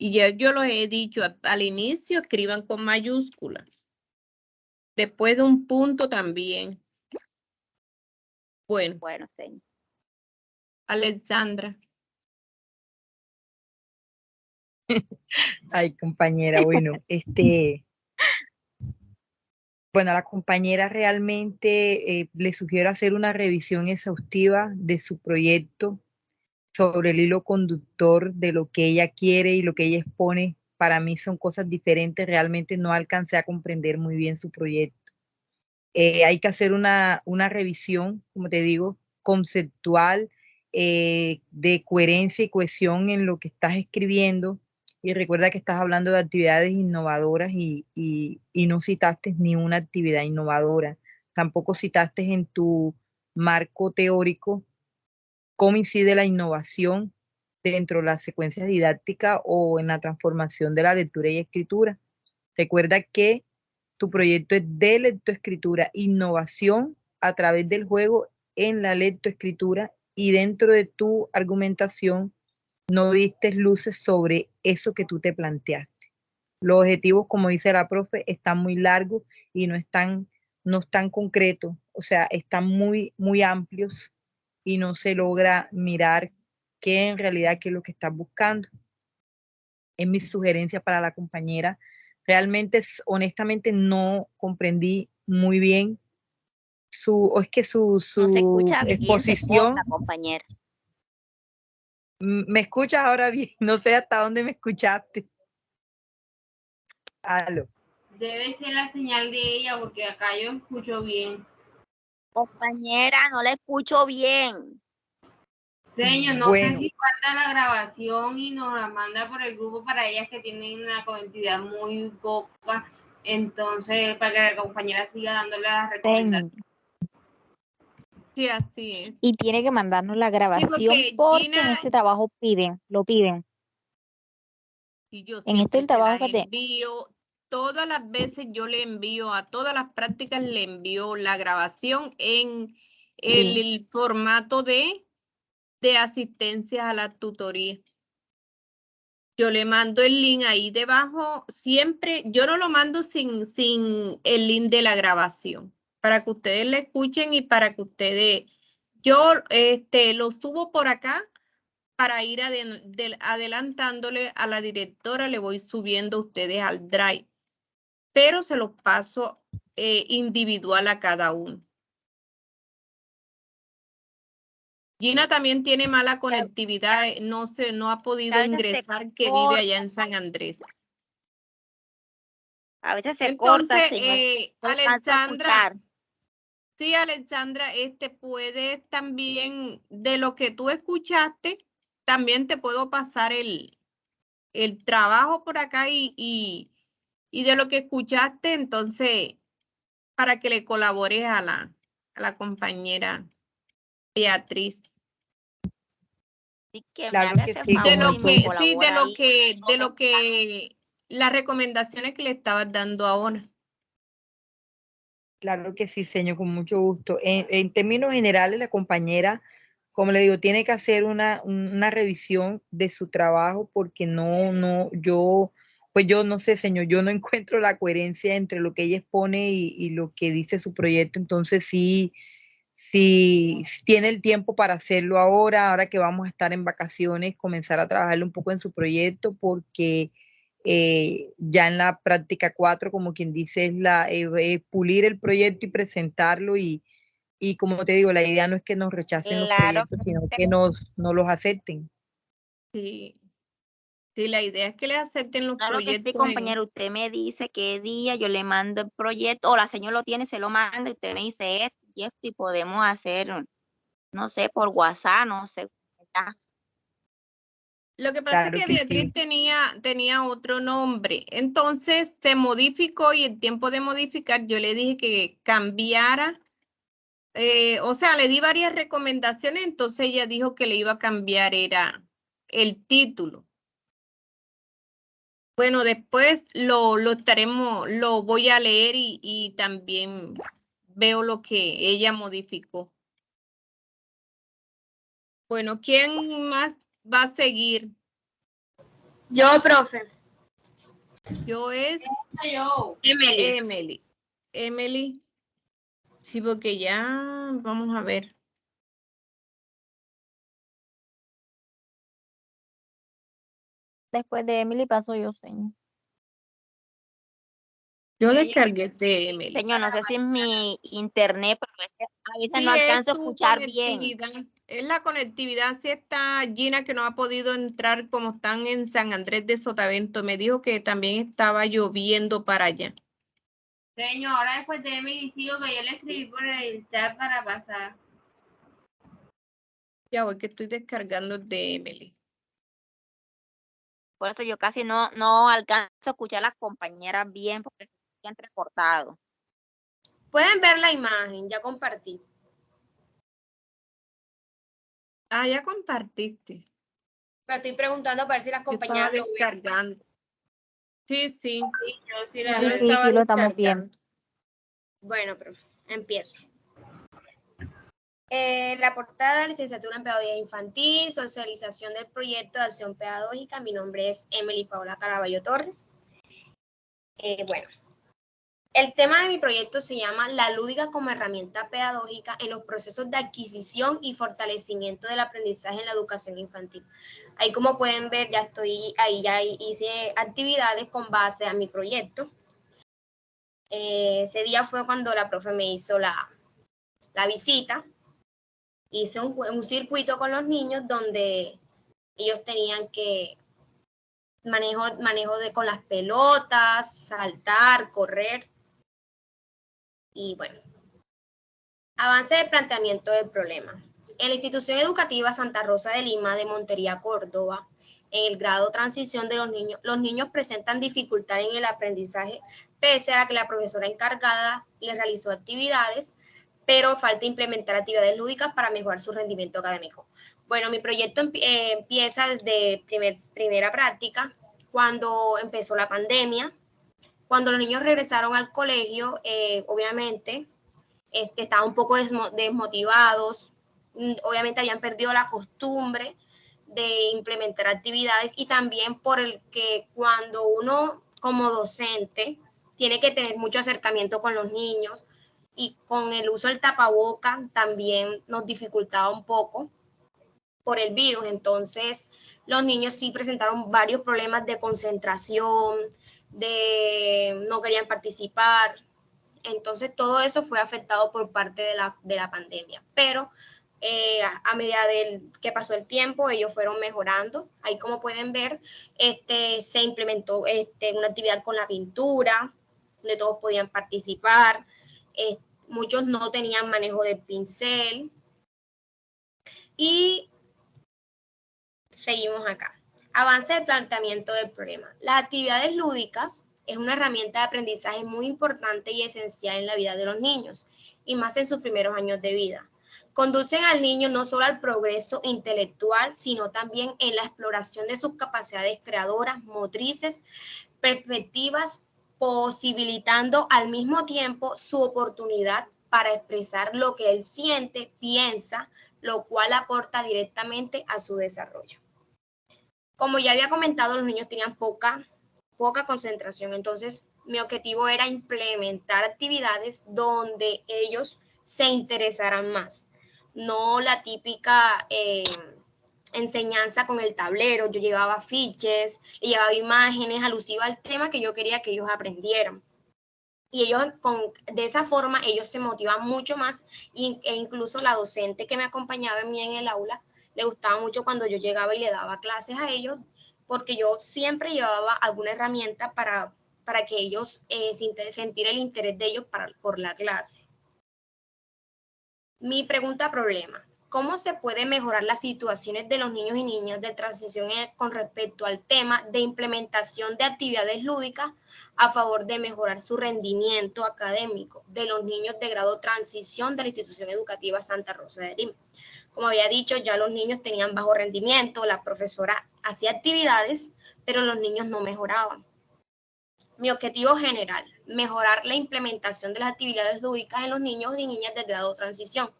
Y ya yo los he dicho, al inicio escriban con mayúsculas. Después de un punto también. Bueno, señor. Alexandra. Ay, compañera, bueno, bueno, a la compañera realmente le sugiero hacer una revisión exhaustiva de su proyecto sobre el hilo conductor de lo que ella quiere y lo que ella expone. Para mí son cosas diferentes, realmente no alcancé a comprender muy bien su proyecto. Hay que hacer una revisión, como te digo, conceptual, de coherencia y cohesión en lo que estás escribiendo. Y recuerda que estás hablando de actividades innovadoras y no citaste ni una actividad innovadora. Tampoco citaste en tu marco teórico cómo incide la innovación dentro de las secuencias didácticas o en la transformación de la lectura y escritura. Recuerda que tu proyecto es de lectoescritura, innovación a través del juego en la lectoescritura y dentro de tu argumentación no diste luces sobre eso que tú te planteaste. Los objetivos, como dice la profe, están muy largos y no están concretos, o sea, están muy, muy amplios y no se logra mirar qué en realidad qué es lo que estás buscando. Es mi sugerencia para la compañera. Realmente, honestamente, no comprendí muy bien su No se escucha bien, se exposición. corta, compañera. ¿Me escuchas ahora bien? No sé hasta dónde me escuchaste. Aló. Debe ser la señal de ella porque acá yo escucho bien. Compañera, no la escucho bien. Señor, no Bueno. sé si falta la grabación y nos la manda por el grupo para ellas que tienen una conectividad muy poca. Entonces, para que la compañera siga dándole las recomendaciones. Sí, así es. Y tiene que mandarnos la grabación porque en Gina, este trabajo lo piden. y yo En este siempre el se trabajo las que te... envío, todas las veces yo le envío, a todas las prácticas le envío la grabación en el formato de asistencia a la tutoría. Yo le mando el link ahí debajo, siempre, yo no lo mando sin el link de la grabación, para que ustedes la escuchen y para que ustedes, yo lo subo por acá para ir adelantándole a la directora, le voy subiendo a ustedes al Drive, pero se los paso individual a cada uno. Gina también tiene mala conectividad, no ha podido ingresar, que vive allá en San Andrés. A veces se Entonces, corta, señor. No alcanzo a Alexandra, escuchar. sí, Alexandra, puedes también, de lo que tú escuchaste, también te puedo pasar el trabajo por acá y de lo que escuchaste, entonces, para que le colabores a la compañera Beatriz. Así que Claro me haga que ese sí, favor con y mucho me gusto. Sí, colabora ahí. las recomendaciones que le estabas dando ahora. Claro que sí, señor, con mucho gusto. En términos generales, la compañera, como le digo, tiene que hacer una revisión de su trabajo porque pues yo no sé, señor, yo no encuentro la coherencia entre lo que ella expone y lo que dice su proyecto. Entonces sí tiene el tiempo para hacerlo ahora que vamos a estar en vacaciones, comenzar a trabajarle un poco en su proyecto porque ya en la práctica 4, como quien dice, es pulir el proyecto y presentarlo y como te digo, la idea no es que nos rechacen los Claro proyectos, sino que nos los acepten. Sí, sí, la idea es que le acepten los Claro que sí, proyectos. compañero. Usted me dice qué día yo le mando el proyecto, o la señora lo tiene, se lo manda, y usted me dice esto y esto, y podemos hacer, no sé, por WhatsApp, no sé. Lo que pasa es Claro que que Beatriz sí. tenía otro nombre, entonces se modificó y el tiempo de modificar yo le dije que cambiara, o sea, le di varias recomendaciones, entonces ella dijo que le iba a cambiar, era el título. Bueno, después lo voy a leer y también veo lo que ella modificó. Bueno, ¿quién más va a seguir? Yo, profe. Yo es Emily. Emily. Sí, porque ya vamos a ver. Después de Emily paso yo, señor. Yo descargué de Emily. Señor, no sé si es mi internet, pero a veces Sí, no es alcanzo a tu escuchar bien. conectividad. Es la conectividad. Sí está Gina que no ha podido entrar como están en San Andrés de Sotavento. Me dijo que también estaba lloviendo para allá. Señor, ahora después de Emily sigo que yo le escribí por el chat para pasar. Ya voy que estoy descargando de Emily. Por eso yo casi no alcanzo a escuchar a las compañeras bien porque se han entrecortado. Pueden ver la imagen, ya compartí. Ah, ya compartiste. Pero estoy preguntando para ver si las Yo estaba compañeras lo ven. descargando. Sí, sí. Sí, yo sí Yo la lo veo. estaba Sí, lo estamos viendo. descargando. Bueno, profe, empiezo. La portada, licenciatura en Pedagogía Infantil, socialización del proyecto de acción pedagógica. Mi nombre es Emily Paola Caraballo Torres. Bueno, el tema de mi proyecto se llama La lúdica como herramienta pedagógica en los procesos de adquisición y fortalecimiento del aprendizaje en la educación infantil. Ahí, como pueden ver, ya hice actividades con base a mi proyecto. Ese día fue cuando la profe me hizo la visita. Hice un circuito con los niños donde ellos tenían que manejo con las pelotas, saltar, correr. Y bueno, avance del planteamiento del problema. En la institución educativa Santa Rosa de Lima de Montería, Córdoba, en el grado transición de los niños presentan dificultad en el aprendizaje, pese a que la profesora encargada les realizó actividades, pero falta implementar actividades lúdicas para mejorar su rendimiento académico. Bueno, mi proyecto empieza desde primera práctica, cuando empezó la pandemia. Cuando los niños regresaron al colegio, obviamente, estaban un poco desmotivados, obviamente habían perdido la costumbre de implementar actividades, y también por el que cuando uno como docente tiene que tener mucho acercamiento con los niños, y con el uso del tapaboca también nos dificultaba un poco por el virus. Entonces los niños sí presentaron varios problemas de concentración, no querían participar. Entonces todo eso fue afectado por parte de la pandemia, pero a medida que pasó el tiempo, ellos fueron mejorando. Ahí, como pueden ver, se implementó una actividad con la pintura, donde todos podían participar. Muchos no tenían manejo de pincel. Y seguimos acá. Avance del planteamiento del problema. Las actividades lúdicas es una herramienta de aprendizaje muy importante y esencial en la vida de los niños, y más en sus primeros años de vida. Conducen al niño no solo al progreso intelectual, sino también en la exploración de sus capacidades creadoras, motrices, perspectivas, posibilitando al mismo tiempo su oportunidad para expresar lo que él siente, piensa, lo cual aporta directamente a su desarrollo. Como ya había comentado, los niños tenían poca concentración, entonces mi objetivo era implementar actividades donde ellos se interesaran más, no la típica enseñanza con el tablero. Yo llevaba afiches, llevaba imágenes alusivas al tema que yo quería que ellos aprendieran. Y ellos, de esa forma, ellos se motivan mucho más, e incluso la docente que me acompañaba en mí en el aula, le gustaba mucho cuando yo llegaba y le daba clases a ellos, porque yo siempre llevaba alguna herramienta para que ellos sentir el interés de ellos por la clase. Mi pregunta problema: ¿cómo se puede mejorar las situaciones de los niños y niñas de transición con respecto al tema de implementación de actividades lúdicas a favor de mejorar su rendimiento académico de los niños de grado transición de la institución educativa Santa Rosa de Lima? Como había dicho, ya los niños tenían bajo rendimiento, la profesora hacía actividades, pero los niños no mejoraban. Mi objetivo general: mejorar la implementación de las actividades lúdicas en los niños y niñas del grado transición,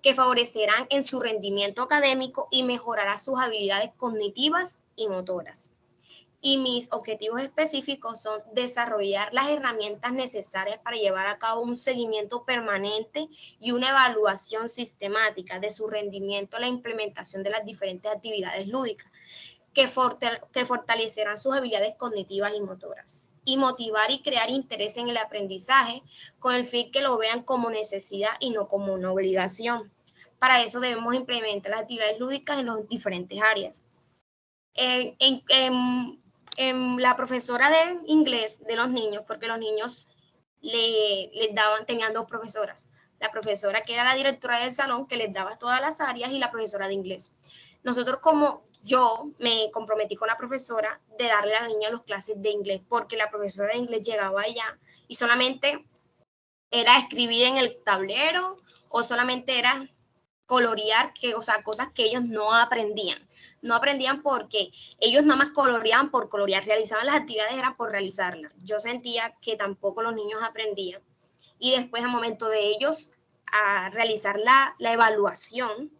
que favorecerán en su rendimiento académico y mejorará sus habilidades cognitivas y motoras. Y mis objetivos específicos son desarrollar las herramientas necesarias para llevar a cabo un seguimiento permanente y una evaluación sistemática de su rendimiento a la implementación de las diferentes actividades lúdicas, que fortalecerán sus habilidades cognitivas y motoras, y motivar y crear interés en el aprendizaje con el fin que lo vean como necesidad y no como una obligación. Para eso debemos implementar las actividades lúdicas en las diferentes áreas. La profesora de inglés de los niños, porque los niños tenían dos profesoras, la profesora que era la directora del salón, que les daba todas las áreas, y la profesora de inglés. Nosotros, yo me comprometí con la profesora de darle a la niña las clases de inglés, porque la profesora de inglés llegaba allá y solamente era escribir en el tablero, o solamente era colorear, cosas que ellos no aprendían. No aprendían porque ellos nada más coloreaban por colorear, realizaban las actividades era por realizarlas. Yo sentía que tampoco los niños aprendían. Y después, al momento de ellos a realizar la evaluación,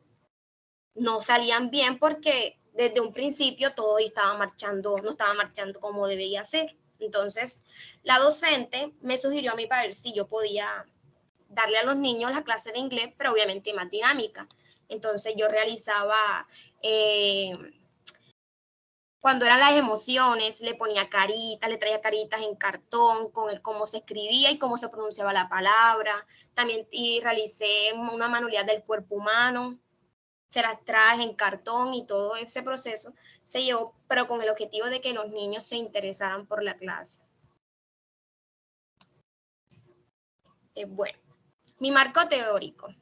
no salían bien porque desde un principio todo estaba marchando, no estaba marchando como debería ser. Entonces, la docente me sugirió a mí para ver si yo podía darle a los niños la clase de inglés, pero obviamente más dinámica. Entonces, yo realizaba, cuando eran las emociones, le ponía caritas, le traía caritas en cartón con el cómo se escribía y cómo se pronunciaba la palabra. También realicé una manualidad del cuerpo humano, se las traje en cartón y todo ese proceso se llevó, pero con el objetivo de que los niños se interesaran por la clase. Bueno, mi marco teórico.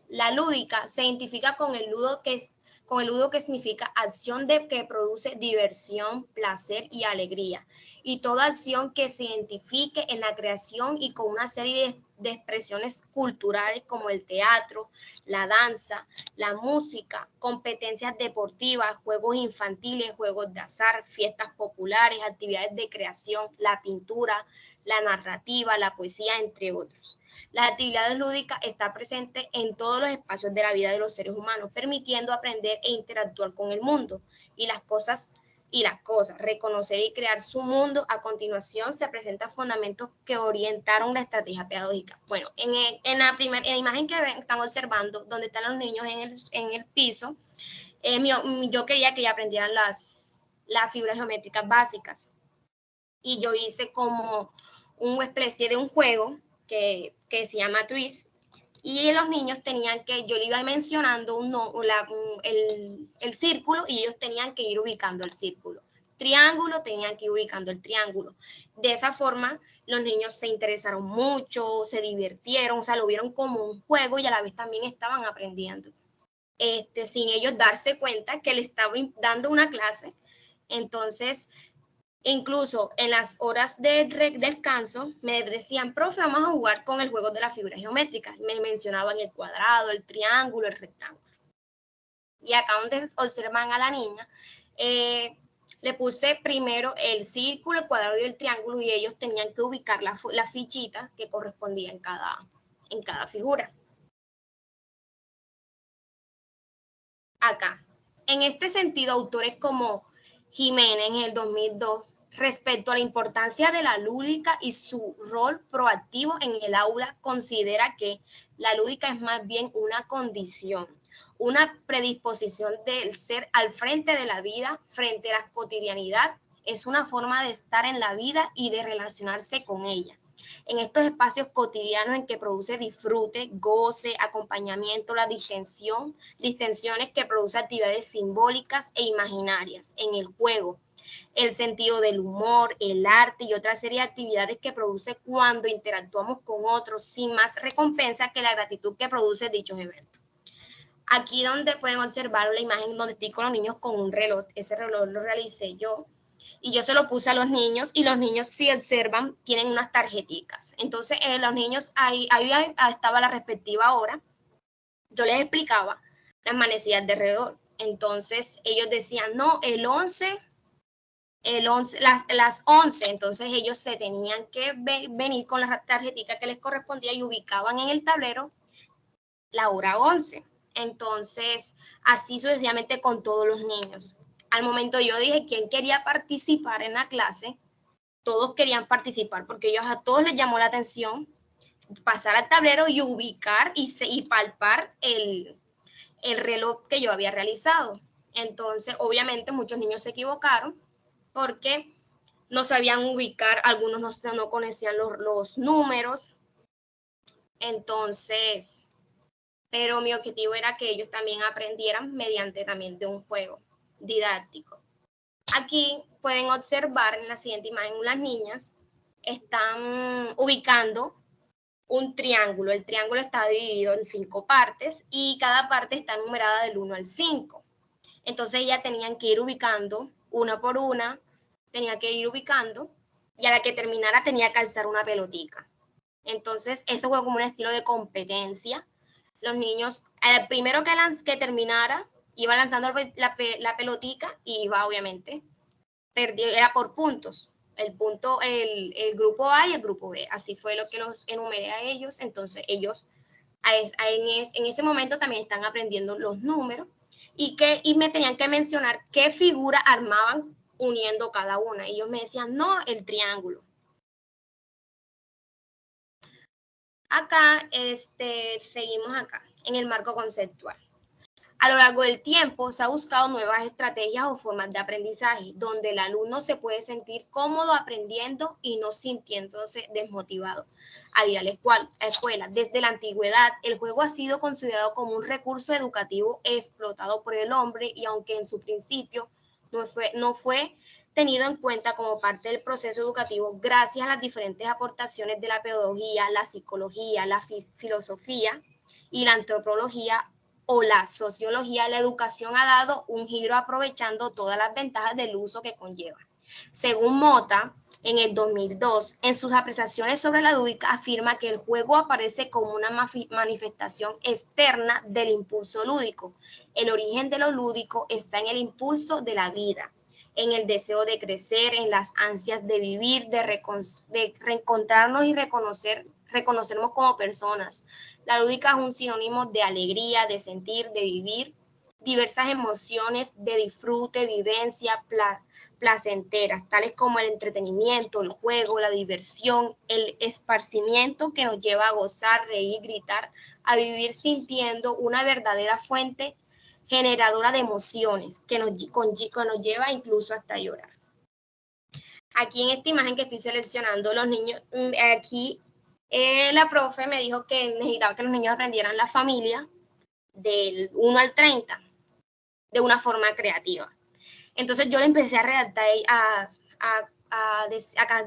La lúdica se identifica con el ludo que significa acción que produce diversión, placer y alegría. Y toda acción que se identifique en la creación y con una serie de expresiones culturales como el teatro, la danza, la música, competencias deportivas, juegos infantiles, juegos de azar, fiestas populares, actividades de creación, la pintura, la narrativa, la poesía, entre otros. Las actividades lúdicas están presentes en todos los espacios de la vida de los seres humanos, permitiendo aprender e interactuar con el mundo y las cosas, reconocer y crear su mundo. A continuación se presentan fundamentos que orientaron la estrategia pedagógica. Bueno, en la imagen que están observando, donde están los niños en el piso, yo quería que ya aprendieran las figuras geométricas básicas. Y yo hice como una especie de un juego que se llama Twist, y los niños tenían que, yo le iba mencionando el círculo y ellos tenían que ir ubicando el círculo. Triángulo, tenían que ir ubicando el triángulo. De esa forma, los niños se interesaron mucho, se divirtieron, o sea, lo vieron como un juego y a la vez también estaban aprendiendo. Sin ellos darse cuenta que le estaban dando una clase. Entonces, incluso en las horas de descanso me decían, profe, vamos a jugar con el juego de las figuras geométricas. Me mencionaban el cuadrado, el triángulo, el rectángulo. Y acá donde observan a la niña, le puse primero el círculo, el cuadrado y el triángulo, y ellos tenían que ubicar las fichitas que correspondían en cada figura. Acá. En este sentido, autores como Jiménez en el 2002, respecto a la importancia de la lúdica y su rol proactivo en el aula, considera que la lúdica es más bien una condición, una predisposición del ser al frente de la vida, frente a la cotidianidad, es una forma de estar en la vida y de relacionarse con ella. En estos espacios cotidianos en que produce disfrute, goce, acompañamiento, la distensiones que produce actividades simbólicas e imaginarias, en el juego, el sentido del humor, el arte y otra serie de actividades que produce cuando interactuamos con otros sin más recompensa que la gratitud que produce dichos eventos. Aquí donde pueden observar la imagen donde estoy con los niños con un reloj, ese reloj lo realicé yo. Y yo se lo puse a los niños y los niños, si observan, tienen unas tarjeticas. Entonces, los niños, ahí estaba la respectiva hora. Yo les explicaba las manecillas de alrededor. Entonces, ellos decían, no, el 11, las 11. Entonces, ellos se tenían que venir con la tarjetica que les correspondía y ubicaban en el tablero la hora 11. Entonces, así sucesivamente con todos los niños. Al momento yo dije quién quería participar en la clase, todos querían participar porque a todos les llamó la atención pasar al tablero y ubicar y palpar el reloj que yo había realizado. Entonces, obviamente muchos niños se equivocaron porque no sabían ubicar, algunos no conocían los números. Entonces, pero mi objetivo era que ellos también aprendieran mediante también de un juego didáctico. Aquí pueden observar en la siguiente imagen, las niñas están ubicando un triángulo. El triángulo está dividido en 5 partes y cada parte está numerada del 1 al 5. Entonces ellas tenían que ir ubicando una por una, tenía que ir ubicando y a la que terminara tenía que alzar una pelotica. Entonces eso fue como un estilo de competencia. Los niños, el primero que terminara, iba lanzando la pelotica y iba obviamente, era por puntos. El grupo A y el grupo B. Así fue lo que los enumeré a ellos. Entonces ellos En ese momento también están aprendiendo los números y me tenían que mencionar qué figura armaban uniendo cada una. Y ellos me decían, no, el triángulo. Acá, seguimos acá, en el marco conceptual. A lo largo del tiempo se ha buscado nuevas estrategias o formas de aprendizaje, donde el alumno se puede sentir cómodo aprendiendo y no sintiéndose desmotivado al ir a la escuela. Desde la antigüedad, el juego ha sido considerado como un recurso educativo explotado por el hombre y aunque en su principio no fue tenido en cuenta como parte del proceso educativo, gracias a las diferentes aportaciones de la pedagogía, la psicología, la filosofía y la antropología o la sociología, la educación ha dado un giro aprovechando todas las ventajas del uso que conlleva. Según Mota, en el 2002, en sus apreciaciones sobre la lúdica, afirma que el juego aparece como una manifestación externa del impulso lúdico. El origen de lo lúdico está en el impulso de la vida, en el deseo de crecer, en las ansias de vivir, de reencontrarnos y reconocernos como personas. La lúdica es un sinónimo de alegría, de sentir, de vivir, diversas emociones de disfrute, vivencia, placenteras, tales como el entretenimiento, el juego, la diversión, el esparcimiento que nos lleva a gozar, reír, gritar, a vivir sintiendo una verdadera fuente generadora de emociones que nos lleva incluso hasta llorar. Aquí en esta imagen que estoy seleccionando, los niños, aquí la profe me dijo que necesitaba que los niños aprendieran la familia del 1 al 30 de una forma creativa. Entonces yo le empecé a redactar, a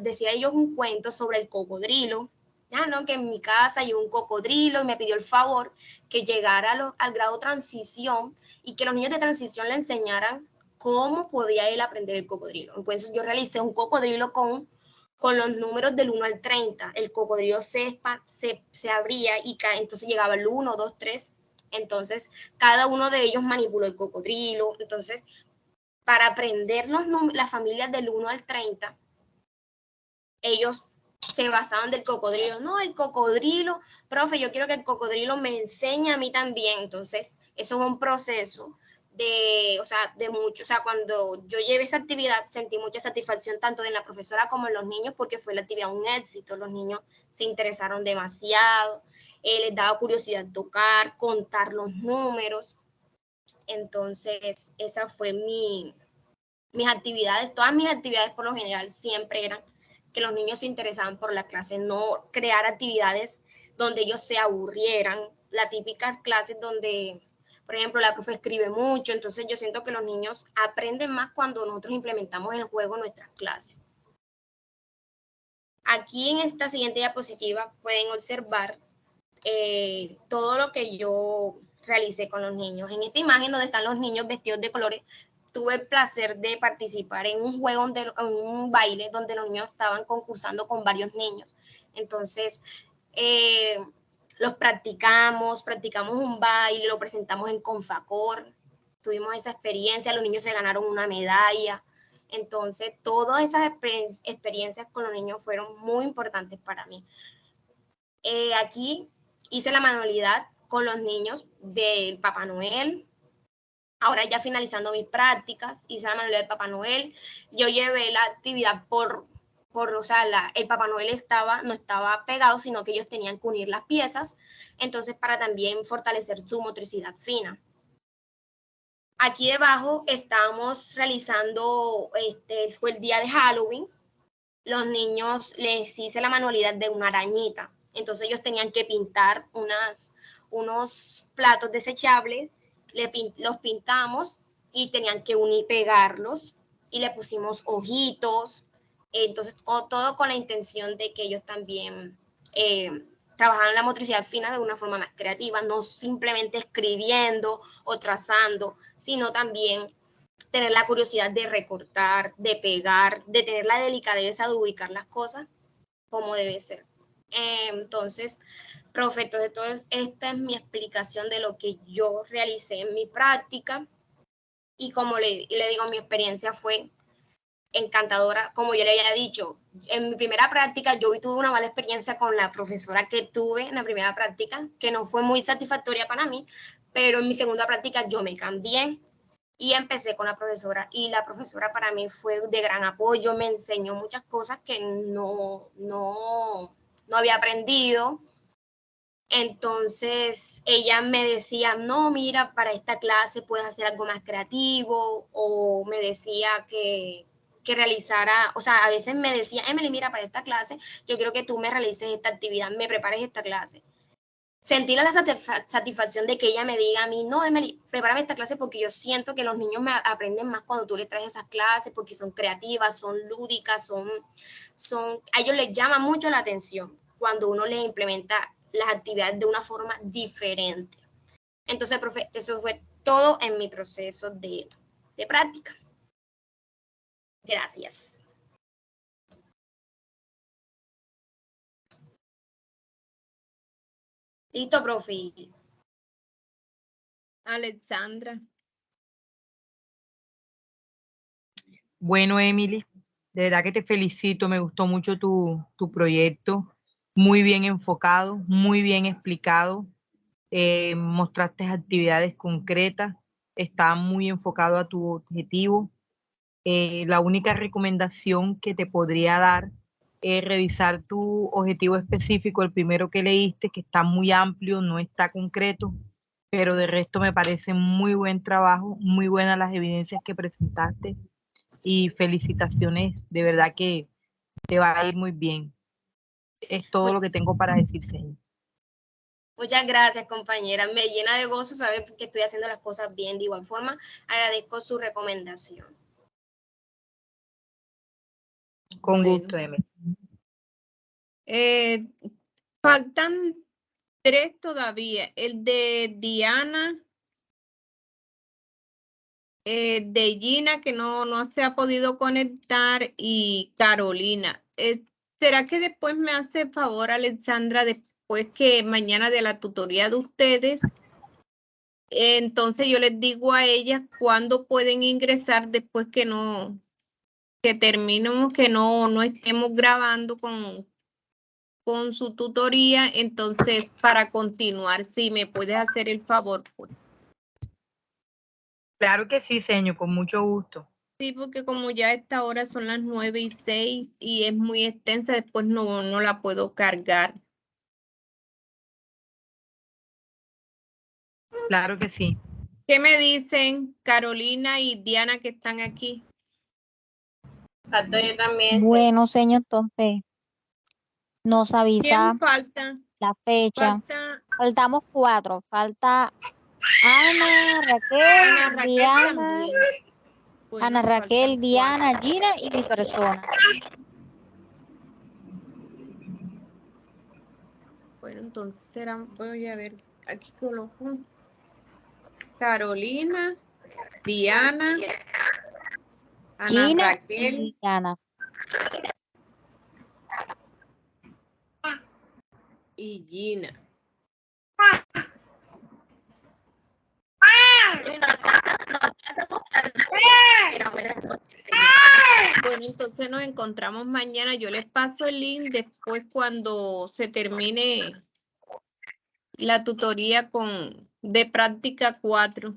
decir a ellos un cuento sobre el cocodrilo, ya no, que en mi casa hay un cocodrilo y me pidió el favor que llegara al grado transición y que los niños de transición le enseñaran cómo podía él aprender el cocodrilo. Entonces yo realicé un cocodrilo con los números del 1 al 30. El cocodrilo se abría y entonces llegaba el 1, 2, 3. Entonces cada uno de ellos manipuló el cocodrilo. Entonces, para aprender las familias del 1 al 30, ellos se basaban del cocodrilo. No, el cocodrilo, profe, yo quiero que el cocodrilo me enseñe a mí también. Entonces, eso es un proceso de mucho. O sea, cuando yo llevé esa actividad, sentí mucha satisfacción tanto de la profesora como de los niños porque fue la actividad un éxito. Los niños se interesaron demasiado, les daba curiosidad tocar, contar los números. Entonces, esa fue mis actividades. Todas mis actividades por lo general siempre eran que los niños se interesaban por la clase, no crear actividades donde ellos se aburrieran. La típica clase donde, por ejemplo, la profe escribe mucho, entonces yo siento que los niños aprenden más cuando nosotros implementamos el juego en nuestras clases. Aquí en esta siguiente diapositiva pueden observar todo lo que yo realicé con los niños. En esta imagen donde están los niños vestidos de colores, tuve el placer de participar en un juego, en un baile donde los niños estaban concursando con varios niños. Entonces, los practicamos un baile, lo presentamos en Confacor, tuvimos esa experiencia, los niños se ganaron una medalla. Entonces, todas esas experiencias con los niños fueron muy importantes para mí. Aquí hice la manualidad con los niños del Papá Noel. Ahora ya finalizando mis prácticas, hice la manualidad del Papá Noel. Yo llevé la actividad el Papá Noel no estaba pegado, sino que ellos tenían que unir las piezas, entonces para también fortalecer su motricidad fina. Aquí debajo estamos realizando, fue el día de Halloween, los niños les hice la manualidad de una arañita, entonces ellos tenían que pintar unos platos desechables, los pintamos y tenían que pegarlos y le pusimos ojitos, entonces todo con la intención de que ellos también trabajaran la motricidad fina de una forma más creativa, no simplemente escribiendo o trazando, sino también tener la curiosidad de recortar, de pegar, de tener la delicadeza de ubicar las cosas como debe ser. Entonces, profe, entonces esta es mi explicación de lo que yo realicé en mi práctica y como le digo, mi experiencia fue encantadora, como yo le había dicho. En mi primera práctica yo tuve una mala experiencia con la profesora que tuve en la primera práctica, que no fue muy satisfactoria para mí, pero en mi segunda práctica yo me cambié y empecé con la profesora, y la profesora para mí fue de gran apoyo, me enseñó muchas cosas que no había aprendido. Entonces ella me decía, no, mira, para esta clase puedes hacer algo más creativo, o me decía que realizara, o sea, a veces me decía, Emily, mira, para esta clase yo quiero que tú me realices esta actividad, me prepares esta clase. Sentí la satisfacción de que ella me diga a mí, no, Emily, prepárame esta clase porque yo siento que los niños me aprenden más cuando tú les traes esas clases, porque son creativas, son lúdicas, a ellos les llama mucho la atención cuando uno les implementa las actividades de una forma diferente. Entonces, profe, eso fue todo en mi proceso de práctica. Gracias. Listo, profe. Alexandra. Bueno, Emily, de verdad que te felicito, me gustó mucho tu proyecto, muy bien enfocado, muy bien explicado, mostraste actividades concretas, está muy enfocado a tu objetivo. La única recomendación que te podría dar es revisar tu objetivo específico, el primero que leíste, que está muy amplio, no está concreto, pero de resto me parece muy buen trabajo, muy buenas las evidencias que presentaste, y felicitaciones, de verdad que te va a ir muy bien. Es todo lo que tengo para decir, señor. Muchas gracias, compañera. Me llena de gozo saber que estoy haciendo las cosas bien. De igual forma, agradezco su recomendación. Con Bueno. gusto, Emily. Faltan 3 todavía. El de Diana, de Gina, que no se ha podido conectar, y Carolina. ¿Será que después me hace favor, Alexandra, después que mañana de la tutoría de ustedes, entonces yo les digo a ellas cuándo pueden ingresar después que terminemos, que no estemos grabando con su tutoría, entonces para continuar, si me puedes hacer el favor, pues. Claro que sí, señor, con mucho gusto. Sí, porque como ya a esta hora son las 9:06 y es muy extensa, después no la puedo cargar. Claro que sí. ¿Qué me dicen Carolina y Diana que están aquí? Falto yo también. Bueno, señor, entonces nos avisa ¿Quién falta? la fecha. Faltamos 4. Falta Ana, Raquel, Ana Raquel Diana, también. Bueno, Ana Raquel, faltan Diana, 4. Gina y mi persona. Bueno, entonces serán, voy a ver, aquí coloco Carolina, Diana, Ana Gina Raquel y Diana. y Gina. Bueno, entonces nos encontramos mañana. Yo les paso el link después cuando se termine la tutoría de práctica 4.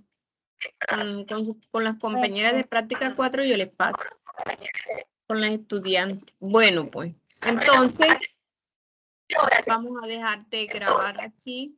Con las compañeras de práctica 4 yo les paso. Con las estudiantes. Bueno, pues, entonces vamos a dejar de grabar aquí.